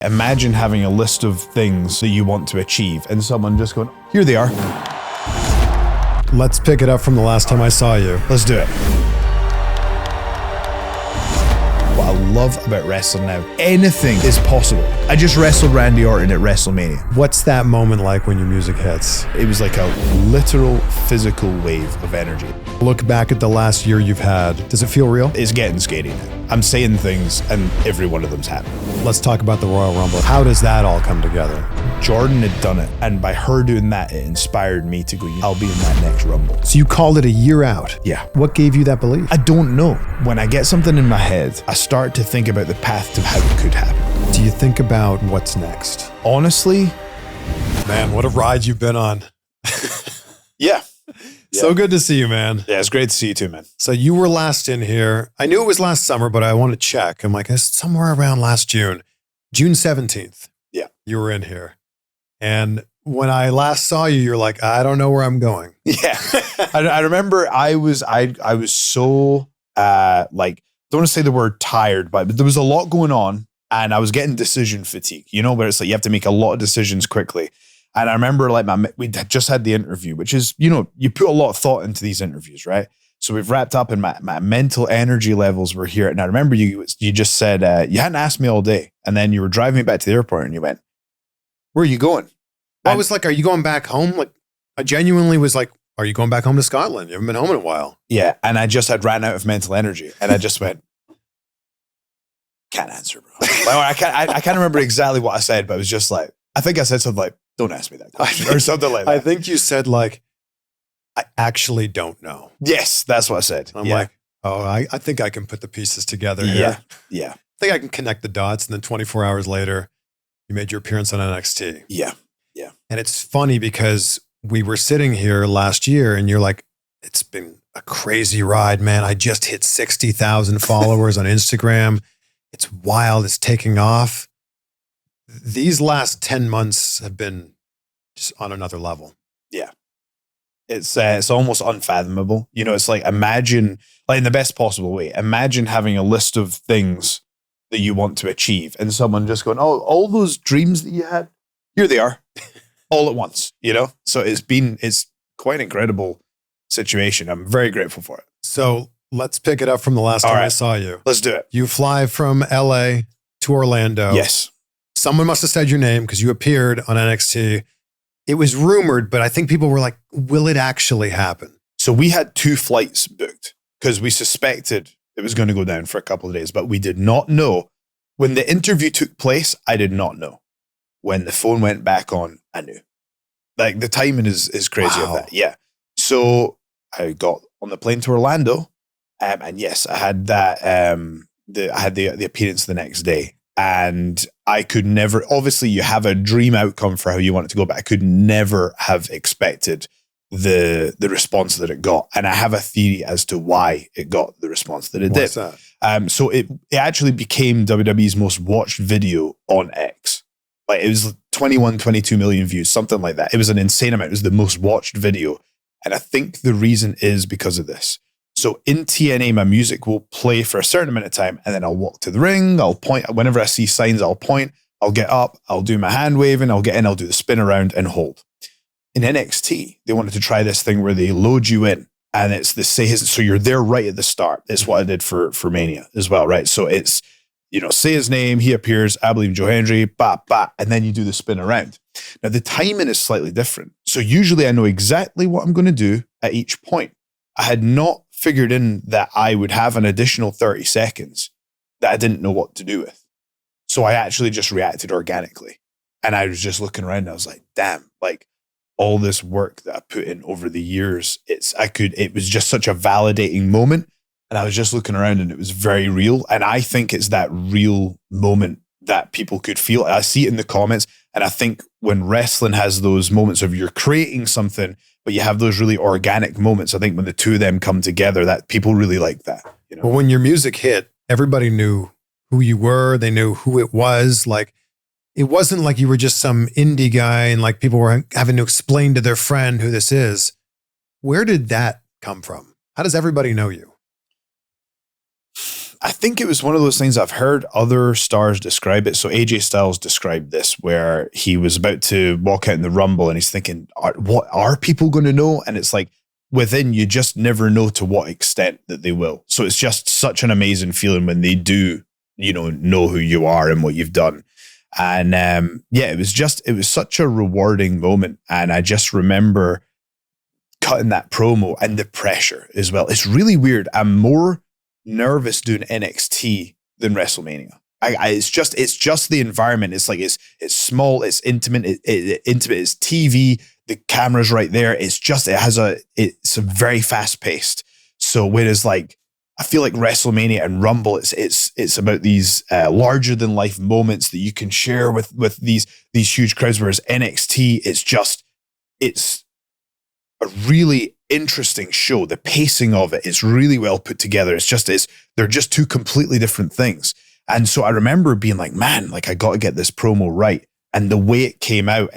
Imagine having a list of things that you want to achieve and someone just going, here they are. Let's pick it up from the last time I saw you. Let's do it. What I love about wrestling now, anything is possible. I just wrestled Randy Orton at WrestleMania. What's that moment like when your music hits? It was like a literal physical wave of energy. Look back at the last year you've had. Does it feel real? It's getting scary now. I'm saying things and every one of them's happening. Let's talk about the Royal Rumble. How does that all come together? Jordan had done it, and by her doing that, it inspired me to go, I'll be in that next Rumble. So you called it a year out? Yeah. What gave you that belief? I don't know. When I get something in my head, I start to think about the path to how it could happen. Do you think about what's next? Honestly, man, what a ride you've been on. Yeah. So good to see you, man. Yeah, it's great to see you too, man. So you were last in here. I knew it was last summer, but I want to check. I'm like, it's somewhere around last June. June 17th. Yeah. You were in here. And when I last saw you, you're like, I don't know where I'm going. Yeah. I remember I was so don't want to say the word tired, but there was a lot going on and I was getting decision fatigue, where it's like you have to make a lot of decisions quickly. And I remember we just had the interview, which is, you put a lot of thought into these interviews, right? So we've wrapped up and my mental energy levels were here. And I remember you just said, you hadn't asked me all day. And then you were driving me back to the airport and you went, where are you going? I was like, are you going back home? Like, I genuinely was like, are you going back home to Scotland? You haven't been home in a while. Yeah. And I just had ran out of mental energy. And I just went, can't answer, bro. I can't remember exactly what I said, but it was just like, I think I said something like, don't ask me that question or something like that. I think you said like, I actually don't know. Yes, that's what I said. I'm like, oh, I think I can put the pieces together here. Yeah, yeah. I think I can connect the dots. And then 24 hours later, you made your appearance on NXT. Yeah, yeah. And it's funny because we were sitting here last year and you're like, it's been a crazy ride, man. I just hit 60,000 followers on Instagram. It's wild. It's taking off. These last 10 months have been just on another level. Yeah. It's almost unfathomable. It's like, imagine, like in the best possible way, imagine having a list of things that you want to achieve and someone just going, oh, all those dreams that you had, here they are all at once, So it's quite an incredible situation. I'm very grateful for it. So let's pick it up from the last time I saw you. Let's do it. You fly from LA to Orlando. Yes. Someone must have said your name because you appeared on NXT. It was rumored, but I think people were like, will it actually happen? So we had 2 flights booked because we suspected it was going to go down for a couple of days, but we did not know. When the interview took place, I did not know. When the phone went back on, I knew. Like the timing is crazy of that. Yeah. So I got on the plane to Orlando and yes, I had that, I had the appearance the next day. And I could never, obviously you have a dream outcome for how you want it to go, but I could never have expected the response that it got. And I have a theory as to why it got the response that it What's did. That? So it actually became WWE's most watched video on X. Like it was 21, 22 million views, something like that. It was an insane amount. It was the most watched video. And I think the reason is because of this. So in TNA, my music will play for a certain amount of time and then I'll walk to the ring. I'll point. Whenever I see signs, I'll point. I'll get up. I'll do my hand waving. I'll get in. I'll do the spin around and hold. In NXT, they wanted to try this thing where they load you in and it's the say his. So you're there right at the start. It's what I did for Mania as well, right? So it's, say his name. He appears. I believe Joe Hendry. Bah, bah, and then you do the spin around. Now the timing is slightly different. So usually I know exactly what I'm going to do at each point. I had not figured in that I would have an additional 30 seconds that I didn't know what to do with. So I actually just reacted organically. And I was just looking around and I was like, damn, like all this work that I put in over the years, it was just such a validating moment. And I was just looking around and it was very real. And I think it's that real moment that people could feel. I see it in the comments. And I think when wrestling has those moments of you're creating something, but you have those really organic moments. I think when the two of them come together, that people really like that. Well, when your music hit, everybody knew who you were. They knew who it was. Like, it wasn't like you were just some indie guy and like people were having to explain to their friend who this is. Where did that come from? How does everybody know you? I think it was one of those things I've heard other stars describe it. So AJ Styles described this where he was about to walk out in the Rumble and he's thinking, what are people going to know? And it's like within, you just never know to what extent that they will. So it's just such an amazing feeling when they do, know who you are and what you've done. And it was such a rewarding moment. And I just remember cutting that promo and the pressure as well. It's really weird. I'm more nervous doing NXT than WrestleMania. It's just the environment. It's like it's small, it's intimate, it's TV. The camera's right there. It's a very fast paced. So whereas like I feel like WrestleMania and Rumble, it's about these larger than life moments that you can share with these huge crowds. Whereas NXT, it's a really interesting show. The pacing of it is really well put together. They're just two completely different things. And so I remember being like, man, like I got to get this promo right. And the way it came out,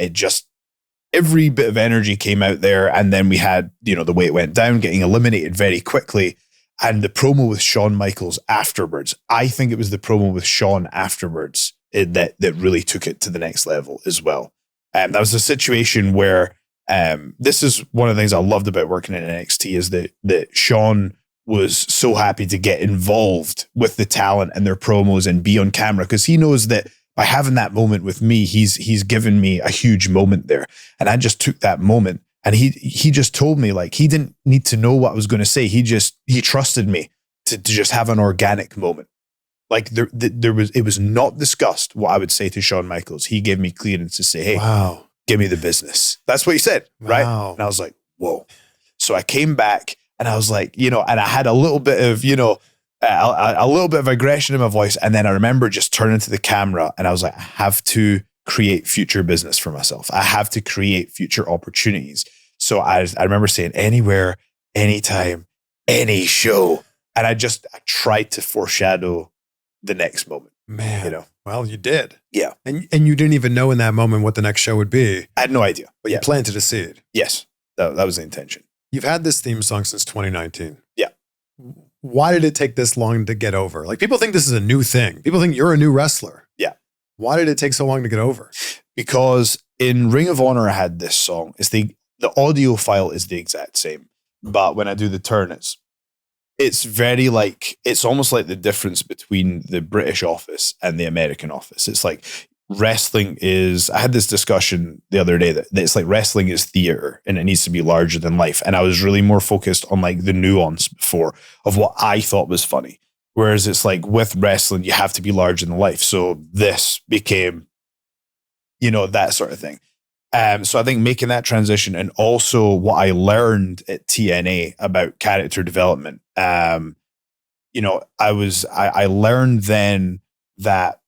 every bit of energy came out there. And then we had, the way it went down, getting eliminated very quickly. And the promo with Shawn Michaels afterwards, I think it was the promo with Shawn afterwards that really took it to the next level as well. That was a situation where this is one of the things I loved about working in NXT is that Shawn was so happy to get involved with the talent and their promos and be on camera because he knows that by having that moment with me, he's given me a huge moment there. And I just took that moment and he just told me like he didn't need to know what I was going to say. He trusted me to just have an organic moment. Like it was not discussed what I would say to Shawn Michaels. He gave me clearance to say, hey, wow, give me the business. That's what he said, right? Wow. And I was like, whoa. So I came back and I was like, and I had a little bit of, a little bit of aggression in my voice. And then I remember just turning to the camera and I was like, I have to create future business for myself. I have to create future opportunities. So I remember saying anywhere, anytime, any show. And I tried to foreshadow the next moment. Man, well, you did. Yeah. And you didn't even know in that moment what the next show would be. I had no idea. But you planted a seed. Yes. That was the intention. You've had this theme song since 2019. Yeah. Why did it take this long to get over? Like people think this is a new thing. People think you're a new wrestler. Yeah. Why did it take so long to get over? Because in Ring of Honor, I had this song. The audio file is the exact same. But when I do the turn, it's very like, it's almost like the difference between the British office and the American office. It's like wrestling is, I had this discussion the other day that it's like wrestling is theater and it needs to be larger than life. And I was really more focused on like the nuance before of what I thought was funny. Whereas it's like with wrestling, you have to be larger than life. So this became, that sort of thing. So I think making that transition and also what I learned at TNA about character development, I learned then that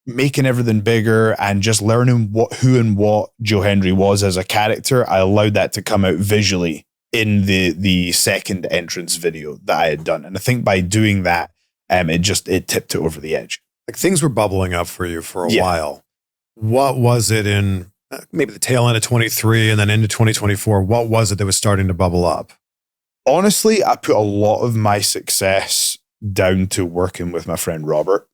making everything bigger and just learning who and what Joe Hendry was as a character, I allowed that to come out visually in the second entrance video that I had done. And I think by doing that, it tipped it over the edge. Like things were bubbling up for you for a while. What was it in maybe the tail end of 23 and then into 2024? What was it that was starting to bubble up? Honestly, I put a lot of my success down to working with my friend Robert.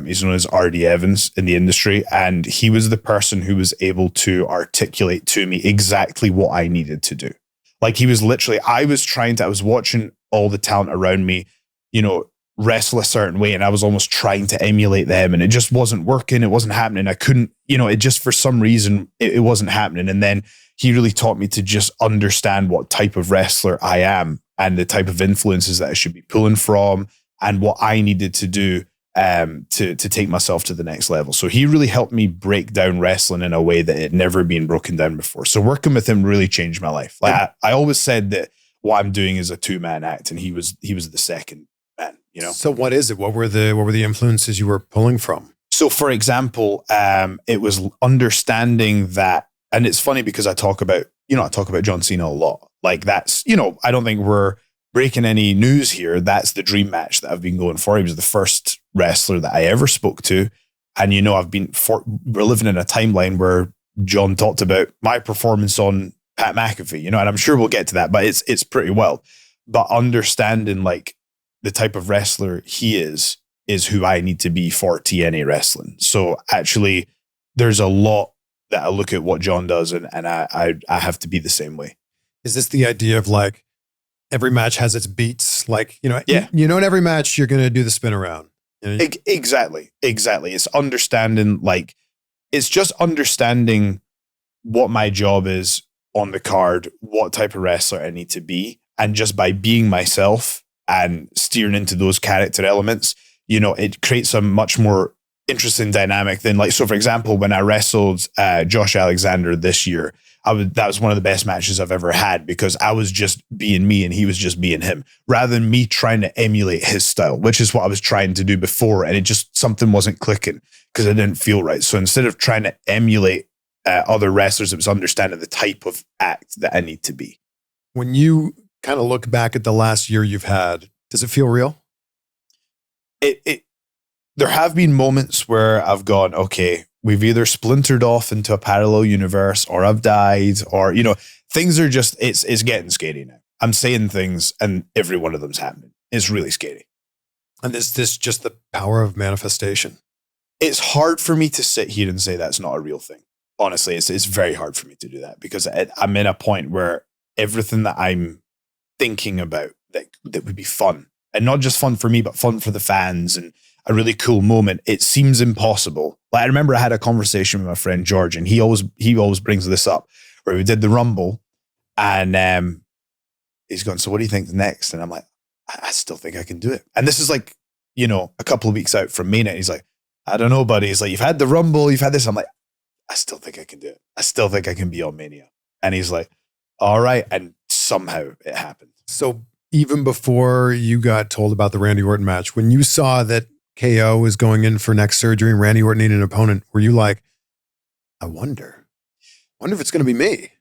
He's known as R.D. Evans in the industry. And he was the person who was able to articulate to me exactly what I needed to do. Like he was literally, I was watching all the talent around me, wrestle a certain way. And I was almost trying to emulate them and it just wasn't working. It wasn't happening. I couldn't, it just, for some reason, it wasn't happening. And then he really taught me to just understand what type of wrestler I am and the type of influences that I should be pulling from and what I needed to do to take myself to the next level. So he really helped me break down wrestling in a way that had never been broken down before. So working with him really changed my life. Like I always said that what I'm doing is a 2-man act and he was the second man, So what is it? What were the influences you were pulling from? So for example, it was understanding that, and it's funny because I talk about John Cena a lot. Like that's, I don't think we're breaking any news here. That's the dream match that I've been going for. He was the first wrestler that I ever spoke to. And, we're living in a timeline where John talked about my performance on Pat McAfee, and I'm sure we'll get to that, but it's pretty wild. But understanding like the type of wrestler he is who I need to be for TNA wrestling. So actually, there's a lot that I look at what John does, and I have to be the same way. Is this the idea of like every match has its beats? Like, Yeah. in every match, you're going to do the spin around. Exactly. It's understanding, like, it's just understanding what my job is on the card, what type of wrestler I need to be. And just by being myself and steering into those character elements, it creates a much more interesting dynamic than, like, so for example, when I wrestled Josh Alexander this year, that was one of the best matches I've ever had, because I was just being me and he was just being him, rather than me trying to emulate his style, which is what I was trying to do before. And it just, something wasn't clicking because it didn't feel right. So instead of trying to emulate other wrestlers, it was understanding the type of act that I need to be. When you kind of look back at the last year you've had, does it feel real? There have been moments where I've gone, okay, we've either splintered off into a parallel universe, or I've died, or, things are just, it's getting scary now. I'm saying things and every one of them's happening. It's really scary. And is this just the power of manifestation? It's hard for me to sit here and say that's not a real thing. Honestly, it's very hard for me to do that, because I'm in a point where everything that I'm thinking about that would be fun, and not just fun for me, but fun for the fans and a really cool moment, it seems impossible. Like, I remember I had a conversation with my friend George, and he always brings this up, where we did the Rumble, and he's going, so what do you think's next? And I'm like, I still think I can do it. And this is like, a couple of weeks out from Mania. He's like, I don't know, buddy. He's like, you've had the Rumble, you've had this. I'm like, I still think I can do it. I still think I can be on Mania. And he's like, all right. And somehow it happened. So even before you got told about the Randy Orton match, when you saw that KO was going in for neck surgery and Randy Orton needed an opponent, were you like, I wonder if it's going to be me?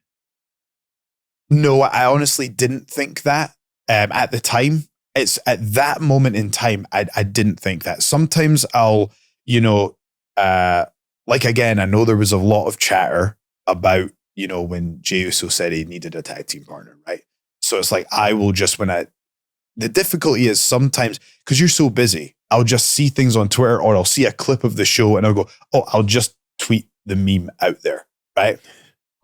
No, I honestly didn't think that at the time. It's at that moment in time, I didn't think that. Sometimes I'll, like, again, I know there was a lot of chatter about, when Jey Uso said he needed a tag team partner, right? So it's like, I will just, the difficulty is sometimes, because you're so busy, I'll just see things on Twitter, or I'll see a clip of the show and I'll go, oh, I'll just tweet the meme out there, right?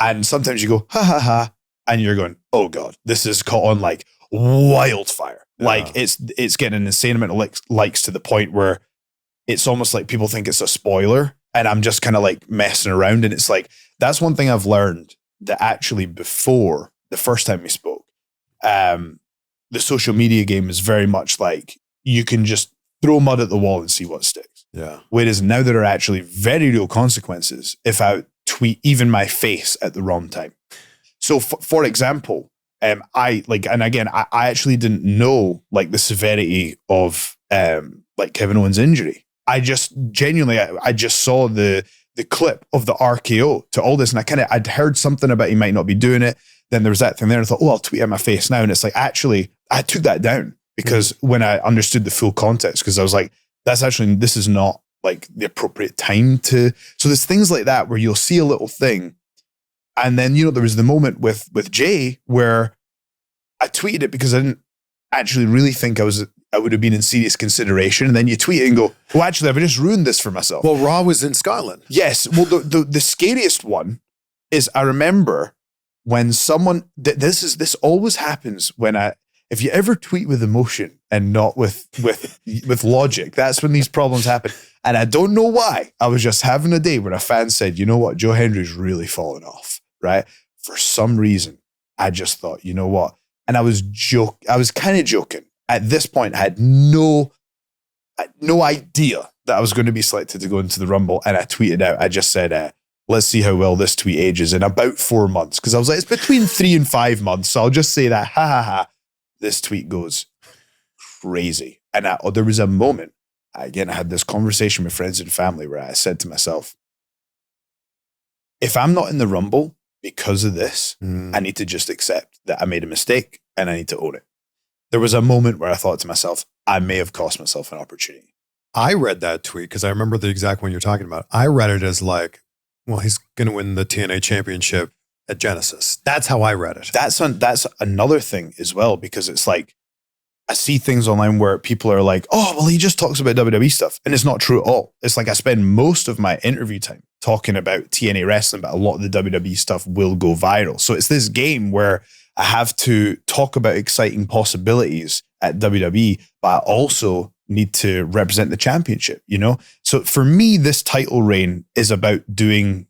And sometimes you go, ha ha ha, and you're going, oh God, this is caught on like wildfire. Yeah. Like it's getting an insane amount of likes to the point where it's almost like people think it's a spoiler, and I'm just kind of like messing around. And it's like, that's one thing I've learned, that actually before the first time we spoke, the social media game is very much like, you can just throw mud at the wall and see what sticks. Yeah. Whereas now there are actually very real consequences if I tweet even my face at the wrong time. So for example, I actually didn't know like the severity of like Kevin Owens' injury. I just genuinely, I just saw the clip of the RKO to all this, and I'd heard something about he might not be doing it. Then there was that thing there, and I thought, oh, I'll tweet at my face now. And it's like, actually, I took that down, because when I understood the full context, because I was like, this is not like the appropriate time to. So there's things like that where you'll see a little thing. And then, there was the moment with Jay where I tweeted it because I didn't actually really think I would have been in serious consideration. And then you tweet it and go, well, actually, I've just ruined this for myself. Well, Raw was in Scotland. Yes. Well, the scariest one is, I remember when someone, this always happens if you ever tweet with emotion and not with logic, that's when these problems happen. And I don't know why. I was just having a day where a fan said, you know what, Joe Hendry's really fallen off, right? For some reason, I just thought, you know what? And I was kind of joking. At this point, I had no idea that I was going to be selected to go into the Rumble. And I tweeted out, I just said, let's see how well this tweet ages in about 4 months. Because I was like, it's between 3 and 5 months. So I'll just say that, ha ha ha. This tweet goes crazy. And there was a moment, again, I had this conversation with friends and family where I said to myself, if I'm not in the Rumble because of this, I need to just accept that I made a mistake and I need to own it. There was a moment where I thought to myself, I may have cost myself an opportunity. I read that tweet because I remember the exact one you're talking about. I read it as like, well, he's going to win the TNA Championship at Genesis. That's how I read it. That's another thing as well, because it's like, I see things online where people are like, oh, well, he just talks about WWE stuff. And it's not true at all. It's like I spend most of my interview time talking about TNA wrestling, but a lot of the WWE stuff will go viral. So it's this game where I have to talk about exciting possibilities at WWE, but I also need to represent the championship, you know? So for me, this title reign is about doing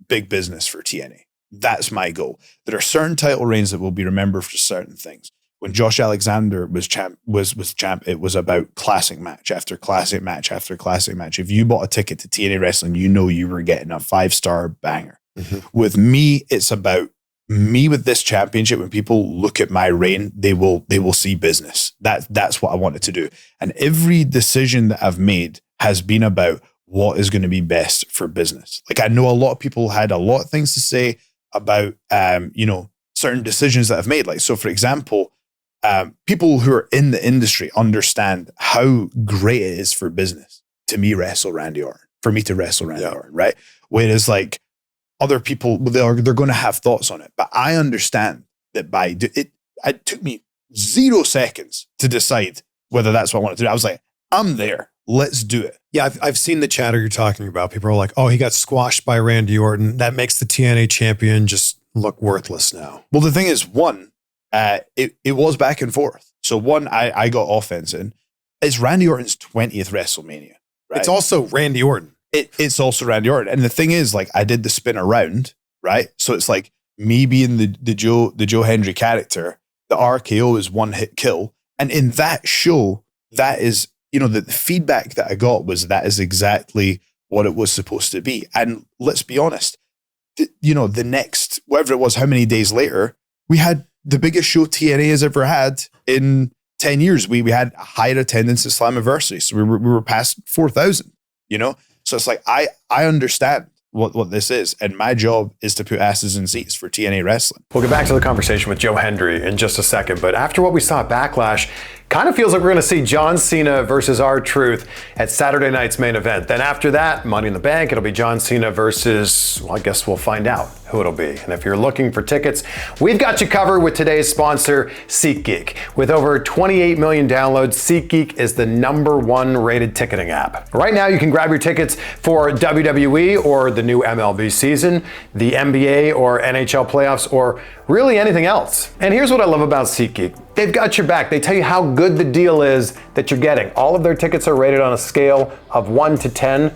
big business for TNA. That's my goal. There are certain title reigns that will be remembered for certain things. When Josh Alexander was champ, it was about classic match after classic match after classic match. If you bought a ticket to TNA Wrestling, you know you were getting a 5-star banger. Mm-hmm. With me, it's about me with this championship. When people look at my reign, they will see business. That's what I wanted to do. And every decision that I've made has been about what is going to be best for business. Like, I know a lot of people had a lot of things to say about, certain decisions that I've made. Like, so for example, people who are in the industry understand how great it is for business to me wrestle Randy Orton, for me to wrestle Randy Orton, right? Whereas like other people, they're going to have thoughts on it. But I understand that it took me 0 seconds to decide whether that's what I wanted to do. I was like, I'm there. Let's do it. Yeah, I've seen the chatter you're talking about. People are like, oh, he got squashed by Randy Orton. That makes the TNA champion just look worthless now. Well, the thing is, one, it was back and forth. So one, I got offense in. It's Randy Orton's 20th WrestleMania. Right? It's also Randy Orton. It's also Randy Orton. And the thing is, like, I did the spin around, right? So it's like me being the Joe Hendry character, the RKO is one hit kill. And in that show, that is, the feedback that I got was that is exactly what it was supposed to be. And let's be honest, the next, whatever it was, how many days later, we had the biggest show TNA has ever had in 10 years. We had a higher attendance at Slammiversary. So we were past 4,000, So it's like, I understand what this is. And my job is to put asses in seats for TNA wrestling. We'll get back to the conversation with Joe Hendry in just a second. But after what we saw at Backlash, kind of feels like we're going to see John Cena versus R-Truth at Saturday night's main event. Then after that, Money in the Bank, it'll be John Cena versus, well, I guess we'll find out who it'll be. And if you're looking for tickets, we've got you covered with today's sponsor, SeatGeek. With over 28 million downloads, SeatGeek is the #1 rated ticketing app. Right now, you can grab your tickets for WWE or the new MLB season, the NBA or NHL playoffs, or really anything else. And here's what I love about SeatGeek. They've got your back. They tell you how good the deal is that you're getting. All of their tickets are rated on a scale of 1 to 10.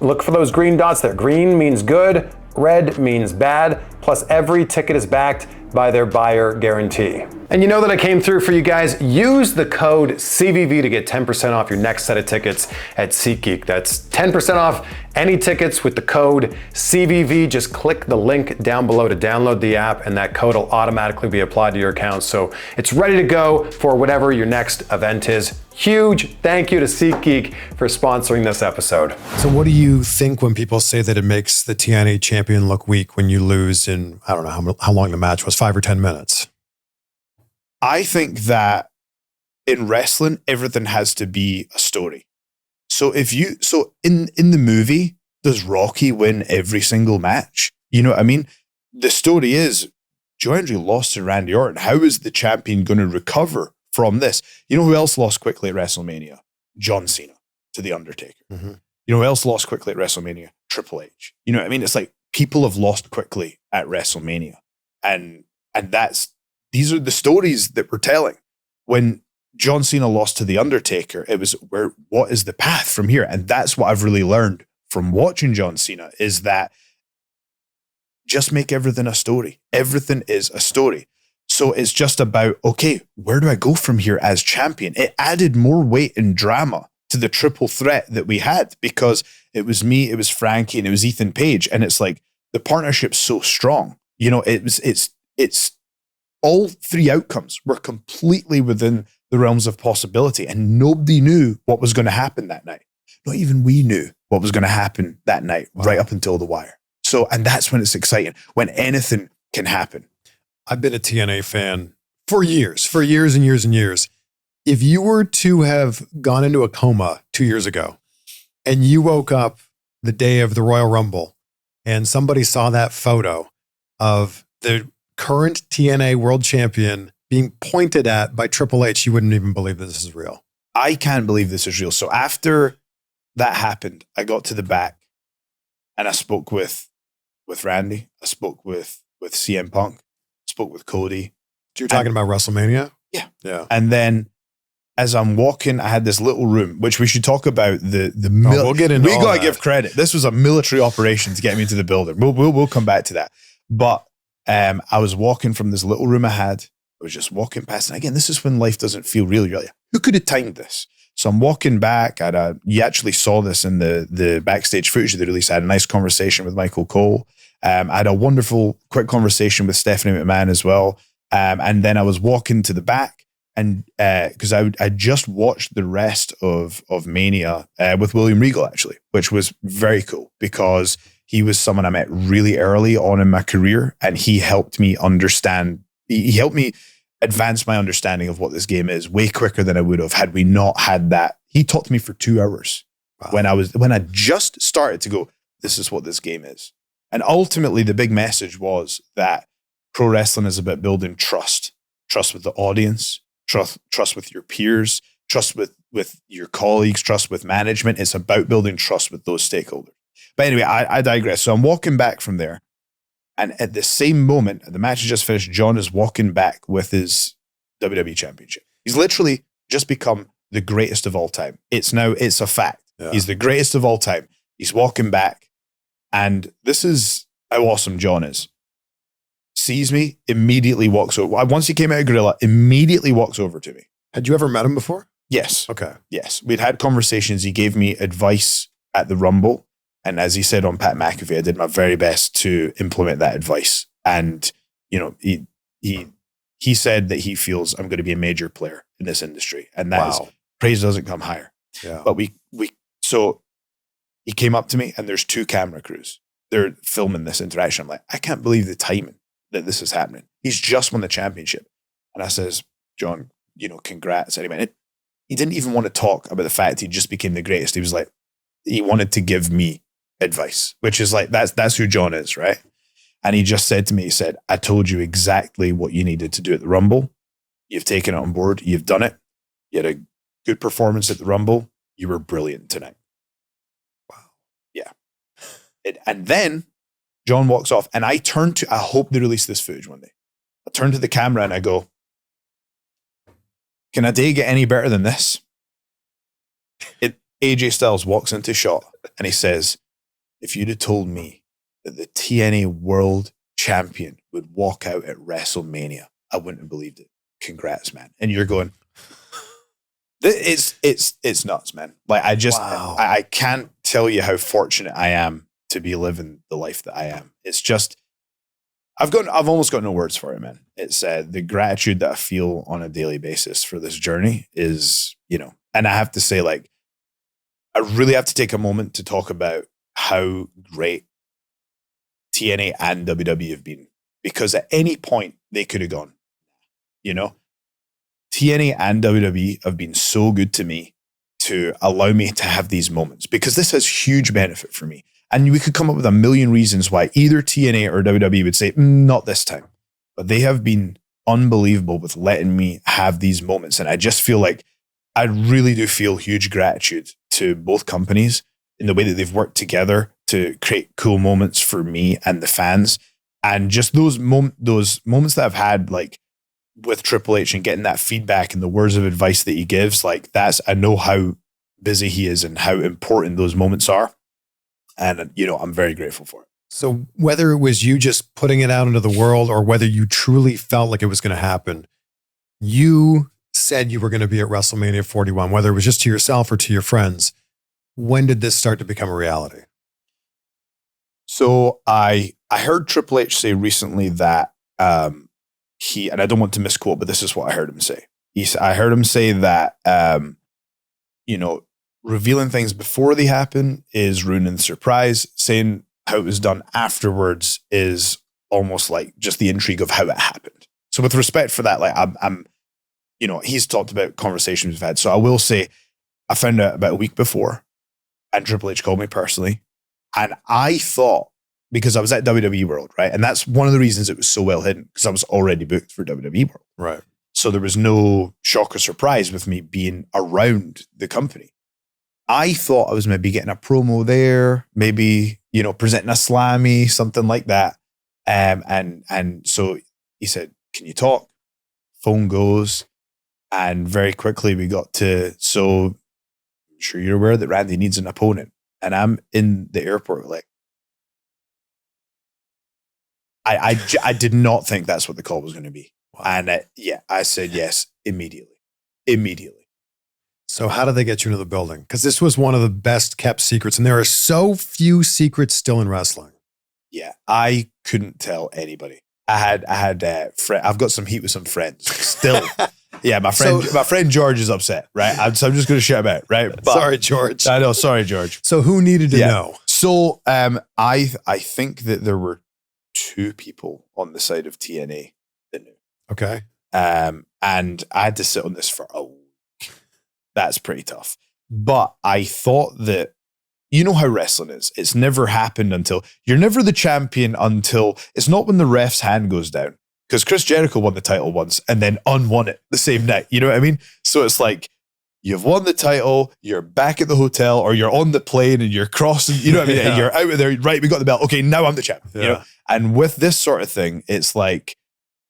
Look for those green dots there. Green means good, red means bad, plus every ticket is backed by their buyer guarantee. And you know that I came through for you guys. Use the code CVV to get 10% off your next set of tickets at SeatGeek. That's 10% off any tickets with the code CVV. Just click the link down below to download the app, and that code will automatically be applied to your account. So it's ready to go for whatever your next event is. Huge thank you to SeatGeek for sponsoring this episode. So what do you think when people say that it makes the TNA champion look weak when you lose in, I don't know how long the match was, 5 or 10 minutes? I think that in wrestling, everything has to be a story. So in the movie, does Rocky win every single match? You know what I mean? The story is Joe Hendry lost to Randy Orton. How is the champion going to recover from this? You know who else lost quickly at WrestleMania? John Cena to The Undertaker. Mm-hmm. You know who else lost quickly at WrestleMania? Triple H. You know what I mean? It's like people have lost quickly at WrestleMania. And these are the stories that we're telling. When John Cena lost to The Undertaker, it was what is the path from here? And that's what I've really learned from watching John Cena, is that just make everything a story. Everything is a story. So it's just about, okay, where do I go from here as champion? It added more weight and drama to the triple threat that we had, because it was me, it was Frankie, and it was Ethan Page. And it's like, the partnership's so strong. It's all 3 outcomes were completely within the realms of possibility, and nobody knew what was going to happen that night. Not even we knew what was going to happen that night, right up until the wire. So, and that's when it's exciting, when anything can happen. I've been a TNA fan for years and years and years. If you were to have gone into a coma 2 years ago and you woke up the day of the Royal Rumble and somebody saw that photo of the current TNA World Champion being pointed at by Triple H, you wouldn't even believe that this is real. I can't believe this is real. So after that happened, I got to the back and I spoke with Randy. I spoke with CM Punk. Spoke with Cody. You're talking about WrestleMania? Yeah. Yeah. And then as I'm walking, I had this little room, which we should talk about we'll get into we all got to that. give credit. This was a military operation to get me into the building. We'll come back to that. But I was walking from this little room I had. I was just walking past. And again, this is when life doesn't feel real. You're like, who could have timed this? So I'm walking back. You actually saw this in the backstage footage of the release. I had a nice conversation with Michael Cole. I had a wonderful, quick conversation with Stephanie McMahon as well. And then I was walking to the back, and because I just watched the rest of Mania with William Regal, actually, which was very cool because he was someone I met really early on in my career, and he helped me understand. He helped me advance my understanding of what this game is way quicker than I would have had we not had that. He talked to me for 2 hours when I just started to go, this is what this game is. And ultimately, the big message was that pro wrestling is about building trust with the audience, trust with your peers, trust with your colleagues, trust with management. It's about building trust with those stakeholders. But anyway, I digress. So I'm walking back from there. And at the same moment, the match has just finished, John is walking back with his WWE Championship. He's literally just become the greatest of all time. It's a fact. Yeah. He's the greatest of all time. He's walking back. And this is how awesome John is. Sees me, immediately walks over. Once he came out of Gorilla, immediately walks over to me. Had you ever met him before? Yes. Okay. Yes. We'd had conversations. He gave me advice at the Rumble. And as he said on Pat McAfee, I did my very best to implement that advice. And, he said that he feels I'm going to be a major player in this industry. And that is, praise doesn't come higher. Yeah. But so he came up to me and there's 2 camera crews. They're filming this interaction. I'm like, I can't believe the timing that this is happening. He's just won the championship. And I says, John, congrats. Anyway, he didn't even want to talk about the fact he just became the greatest. He was like, he wanted to give me advice, which is like, that's who John is, right? And he just said to me, he said, I told you exactly what you needed to do at the Rumble. You've taken it on board. You've done it. You had a good performance at the Rumble. You were brilliant tonight. Wow. Yeah. And then John walks off and I hope they release this footage one day. I turn to the camera and I go, can a day get any better than this? AJ Styles walks into shot and he says, if you'd have told me that the TNA World Champion would walk out at WrestleMania, I wouldn't have believed it. Congrats, man. And you're going, it's nuts, man. Like I can't tell you how fortunate I am to be living the life that I am. It's just, I've almost got no words for it, man. It's the gratitude that I feel on a daily basis for this journey is, and I have to say, like, I really have to take a moment to talk about how great TNA and WWE have been, because at any point they could have gone, TNA and WWE have been so good to me to allow me to have these moments, because this has huge benefit for me. And we could come up with a million reasons why either TNA or WWE would say, not this time. But they have been unbelievable with letting me have these moments. And I just feel like I really do feel huge gratitude to both companies in the way that they've worked together to create cool moments for me and the fans. And just those moments that I've had, like with Triple H and getting that feedback and the words of advice that he gives, like I know how busy he is and how important those moments are. And, I'm very grateful for it. So whether it was you just putting it out into the world or whether you truly felt like it was going to happen, you said you were going to be at WrestleMania 41, whether it was just to yourself or to your friends. When did this start to become a reality? So I heard Triple H say recently that he, and I don't want to misquote, but this is what I heard him say. I heard him say that, revealing things before they happen is ruining the surprise. Saying how it was done afterwards is almost like just the intrigue of how it happened. So with respect for that, like I'm he's talked about conversations we've had. So I will say I found out about a week before and Triple H called me personally. And I thought, because I was at WWE World, right? And that's one of the reasons it was so well hidden, because I was already booked for WWE World. Right. So there was no shock or surprise with me being around the company. I thought I was maybe getting a promo there, maybe, presenting a slammy, something like that. And so he said, can you talk? Phone goes. And very quickly we got to, so I'm sure you're aware that Randy needs an opponent. And I'm in the airport like, I did not think that's what the call was going to be. Wow. And I said yes immediately. So how did they get you into the building? Because this was one of the best kept secrets, and there are so few secrets still in wrestling. Yeah, I couldn't tell anybody. I've got some heat with some friends still. Yeah, my friend George is upset, right? So I'm just going to shout him out, right? But, sorry, George. I know, sorry, George. So who needed to know? So I think that there were 2 people on the side of TNA that knew. Okay. And I had to sit on this for a week. That's pretty tough. But I thought that, you know how wrestling is. It's never happened until, you're never the champion until, it's not when the ref's hand goes down. Because Chris Jericho won the title once and then unwon it the same night. You know what I mean? So it's like, you've won the title, you're back at the hotel, or you're on the plane and you're crossing, you know what I mean? Yeah. And you're out of there, right, we got the belt. Okay, now I'm the champ. Yeah. You know? And with this sort of thing, it's like,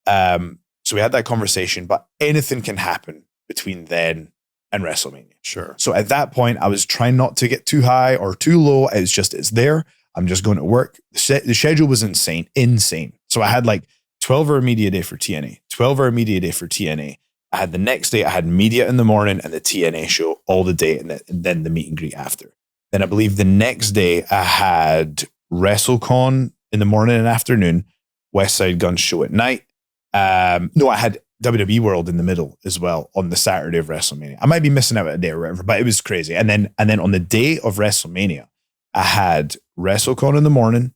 so we had that conversation, but anything can happen between then and WrestleMania. Sure. So at that point, I was trying not to get too high or too low. It's there. I'm just going to work. The schedule was insane. So I had like 12-hour media day for TNA, 12-hour media day for TNA. I had the next day, I had media in the morning and the TNA show all the day, and then the meet and greet after. Then I believe the next day I had WrestleCon in the morning and afternoon, West Side Guns show at night. No, I had WWE World in the middle as well on the Saturday of WrestleMania. I might be missing out a day or whatever, but it was crazy. And then on the day of WrestleMania, I had WrestleCon in the morning,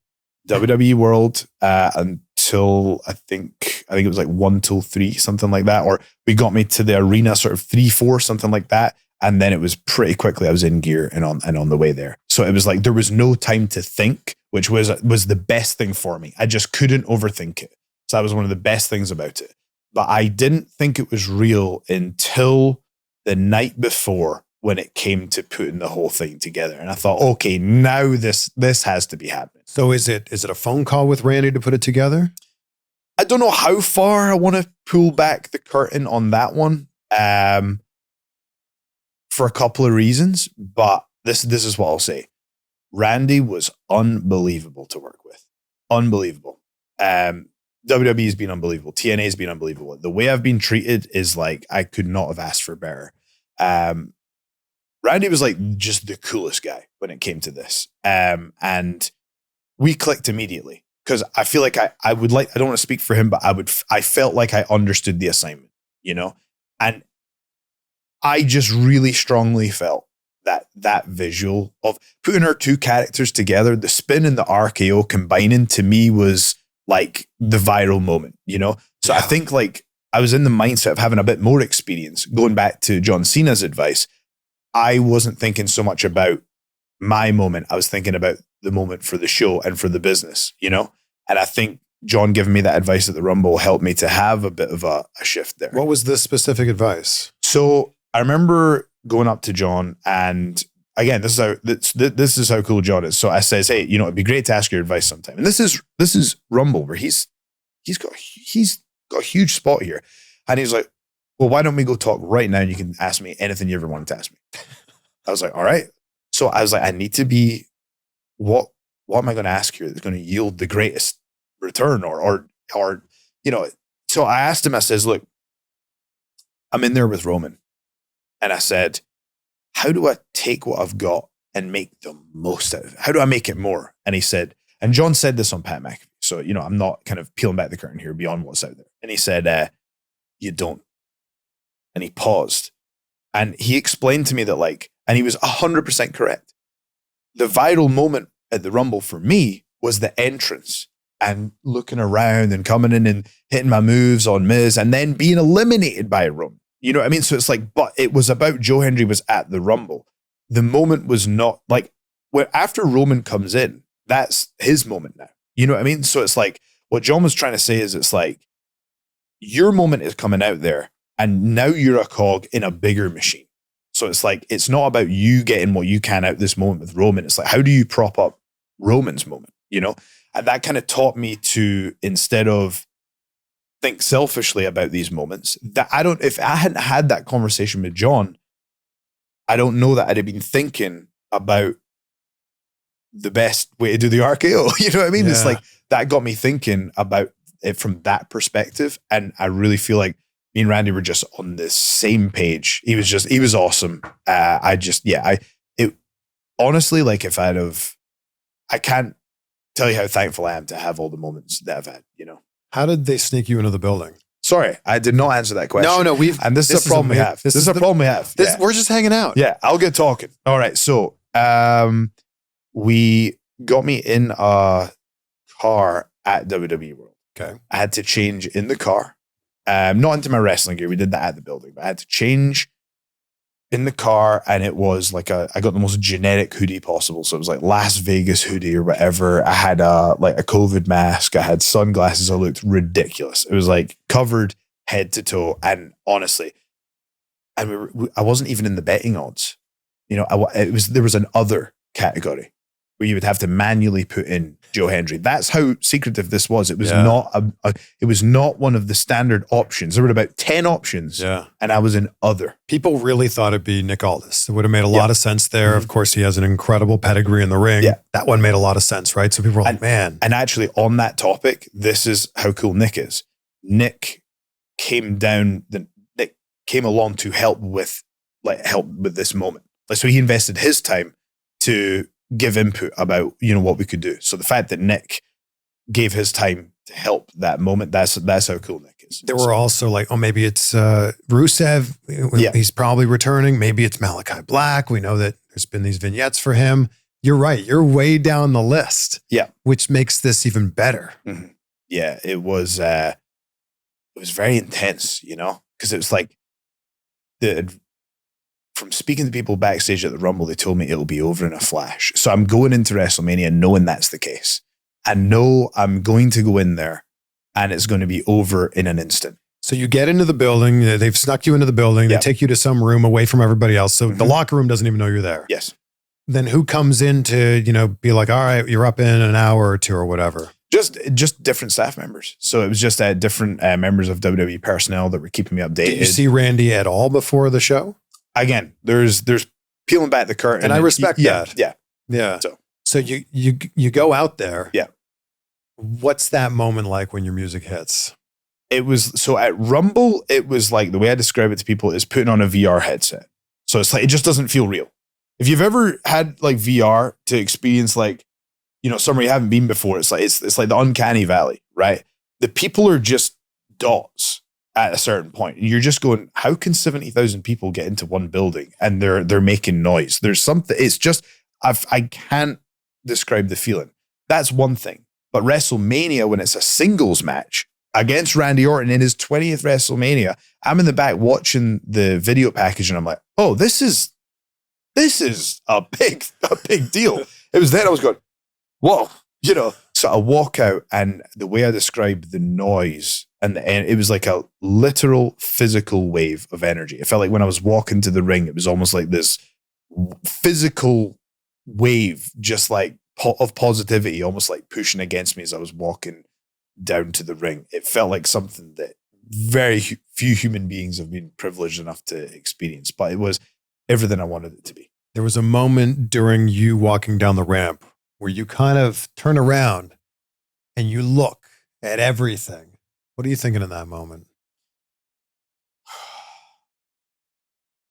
WWE World until I think it was like 1 till 3, something like that. Or we got me to the arena sort of 3, 4, something like that. And then it was pretty quickly I was in gear and on the way there. So it was like there was no time to think, which was the best thing for me. I just couldn't overthink it. So that was one of the best things about it. But I didn't think it was real until the night before when it came to putting the whole thing together. And I thought, okay, now this has to be happening. So is it a phone call with Randy to put it together? I don't know how far I want to pull back the curtain on that one for a couple of reasons. But this is what I'll say. Randy was unbelievable to work with. Unbelievable. WWE has been unbelievable. TNA has been unbelievable. The way I've been treated is like, I could not have asked for better. Randy was like just the coolest guy when it came to this. And we clicked immediately because I feel like I don't want to speak for him, but I felt like I understood the assignment, and I just really strongly felt that visual of putting our 2 characters together, the spin and the RKO combining, to me was like the viral moment, So yeah. I think like I was in the mindset of having a bit more experience. Going back to John Cena's advice, I wasn't thinking so much about my moment. I was thinking about the moment for the show and for the business, And I think John giving me that advice at the Rumble helped me to have a bit of a shift there. What was the specific advice? So I remember going up to John, and again, this is how cool John is. So I says, hey, it'd be great to ask your advice sometime. And this is Rumble, where he's got a huge spot here. And he's like, well, why don't we go talk right now and you can ask me anything you ever wanted to ask me. I was like, all right. So I was like, I need to be, what am I going to ask here that's going to yield the greatest return or so I asked him, I says, look, I'm in there with Roman. And I said, how do I take what I've got and make the most out of it? How do I make it more? And he said, and John said this on Pat McAfee. So, I'm not kind of peeling back the curtain here beyond what's out there. And he said, you don't. And he paused and he explained to me that and he was 100% correct. The viral moment at the Rumble for me was the entrance and looking around and coming in and hitting my moves on Miz and then being eliminated by Roman. You know what I mean? So it's like, but it was about Joe Hendry was at the Rumble. The moment was not after Roman comes in, that's his moment now. You know what I mean? So it's like, what John was trying to say is it's like, your moment is coming out there. And now you're a cog in a bigger machine. So it's like, it's not about you getting what you can out this moment with Roman. It's like, how do you prop up Roman's moment? You know? And that kind of taught me to, instead of think selfishly about these moments, that if I hadn't had that conversation with John, I don't know that I'd have been thinking about the best way to do the RKO. You know what I mean? It's like, that got me thinking about it from that perspective. And I really feel like me and Randy were just on the same page. He was awesome. Honestly, like I can't tell you how thankful I am to have all the moments that I've had, you know. How did they sneak you into the building? Sorry, I did not answer that question. No, this is a problem we have. This is a problem we have. We're just hanging out. Yeah, I'll get talking. All right, so we got me in a car at WWE World. Okay. I had to change in the car. Not into my wrestling gear. We did that at the building, but I had to change in the car, and it was like I got the most generic hoodie possible. So it was like Las Vegas hoodie or whatever. I had a COVID mask. I had sunglasses. I looked ridiculous. It was like covered head to toe. And honestly, I wasn't even in the betting odds. You know, there was an other category where you would have to manually put in Joe Hendry. That's how secretive this was. It was it was not one of the standard options. There were about 10 options, and I was in other. People really thought it'd be Nick Aldis. It would have made a lot of sense there. Mm-hmm. Of course, he has an incredible pedigree in the ring. Yeah. That one made a lot of sense, right? So people were like, man. And actually, on that topic, this is how cool Nick is. Nick came along to help with this moment. Like, so he invested his time to give input about, you know, what we could do. So the fact that Nick gave his time to help that moment, that's how cool Nick is. There were also like, maybe it's Rusev. He's probably returning. Maybe it's Malachi Black. We know that there's been these vignettes for him. You're right. You're way down the list. Yeah. Which makes this even better. Mm-hmm. Yeah. It was very intense, you know, because it was like from speaking to people backstage at the Rumble, they told me it'll be over in a flash. So I'm going into WrestleMania knowing that's the case. I know I'm going to go in there and it's going to be over in an instant. So you get into the building, they've snuck you into the building, they take you to some room away from everybody else. So the locker room doesn't even know you're there. Yes. Then who comes in to, you know, be like, all right, you're up in an hour or two or whatever? Just different staff members. So it was just different members of WWE personnel that were keeping me updated. Did you see Randy at all before the show? Again, there's peeling back the curtain. And I respect that. Yeah. So you go out there. Yeah. What's that moment like when your music hits? It was, so at Rumble, it was like, the way I describe it to people is putting on a VR headset. So it's like, it just doesn't feel real. If you've ever had like VR to experience like, you know, somewhere you haven't been before, it's like the uncanny valley, right? The people are just dots at a certain point. And you're just going, how can 70,000 people get into one building and they're making noise? There's something, it's just, I can't describe the feeling. That's one thing. But WrestleMania, when it's a singles match against Randy Orton in his 20th WrestleMania, I'm in the back watching the video package and I'm like, oh, this is a big deal. It was then I was going, whoa, you know. So I walk out, and the way I described the noise and it was like a literal physical wave of energy. It felt like when I was walking to the ring, it was almost like this physical wave, just like of positivity, almost like pushing against me as I was walking down to the ring. It felt like something that very few human beings have been privileged enough to experience, but it was everything I wanted it to be. There was a moment during you walking down the ramp where you kind of turn around and you look at everything. What are you thinking in that moment?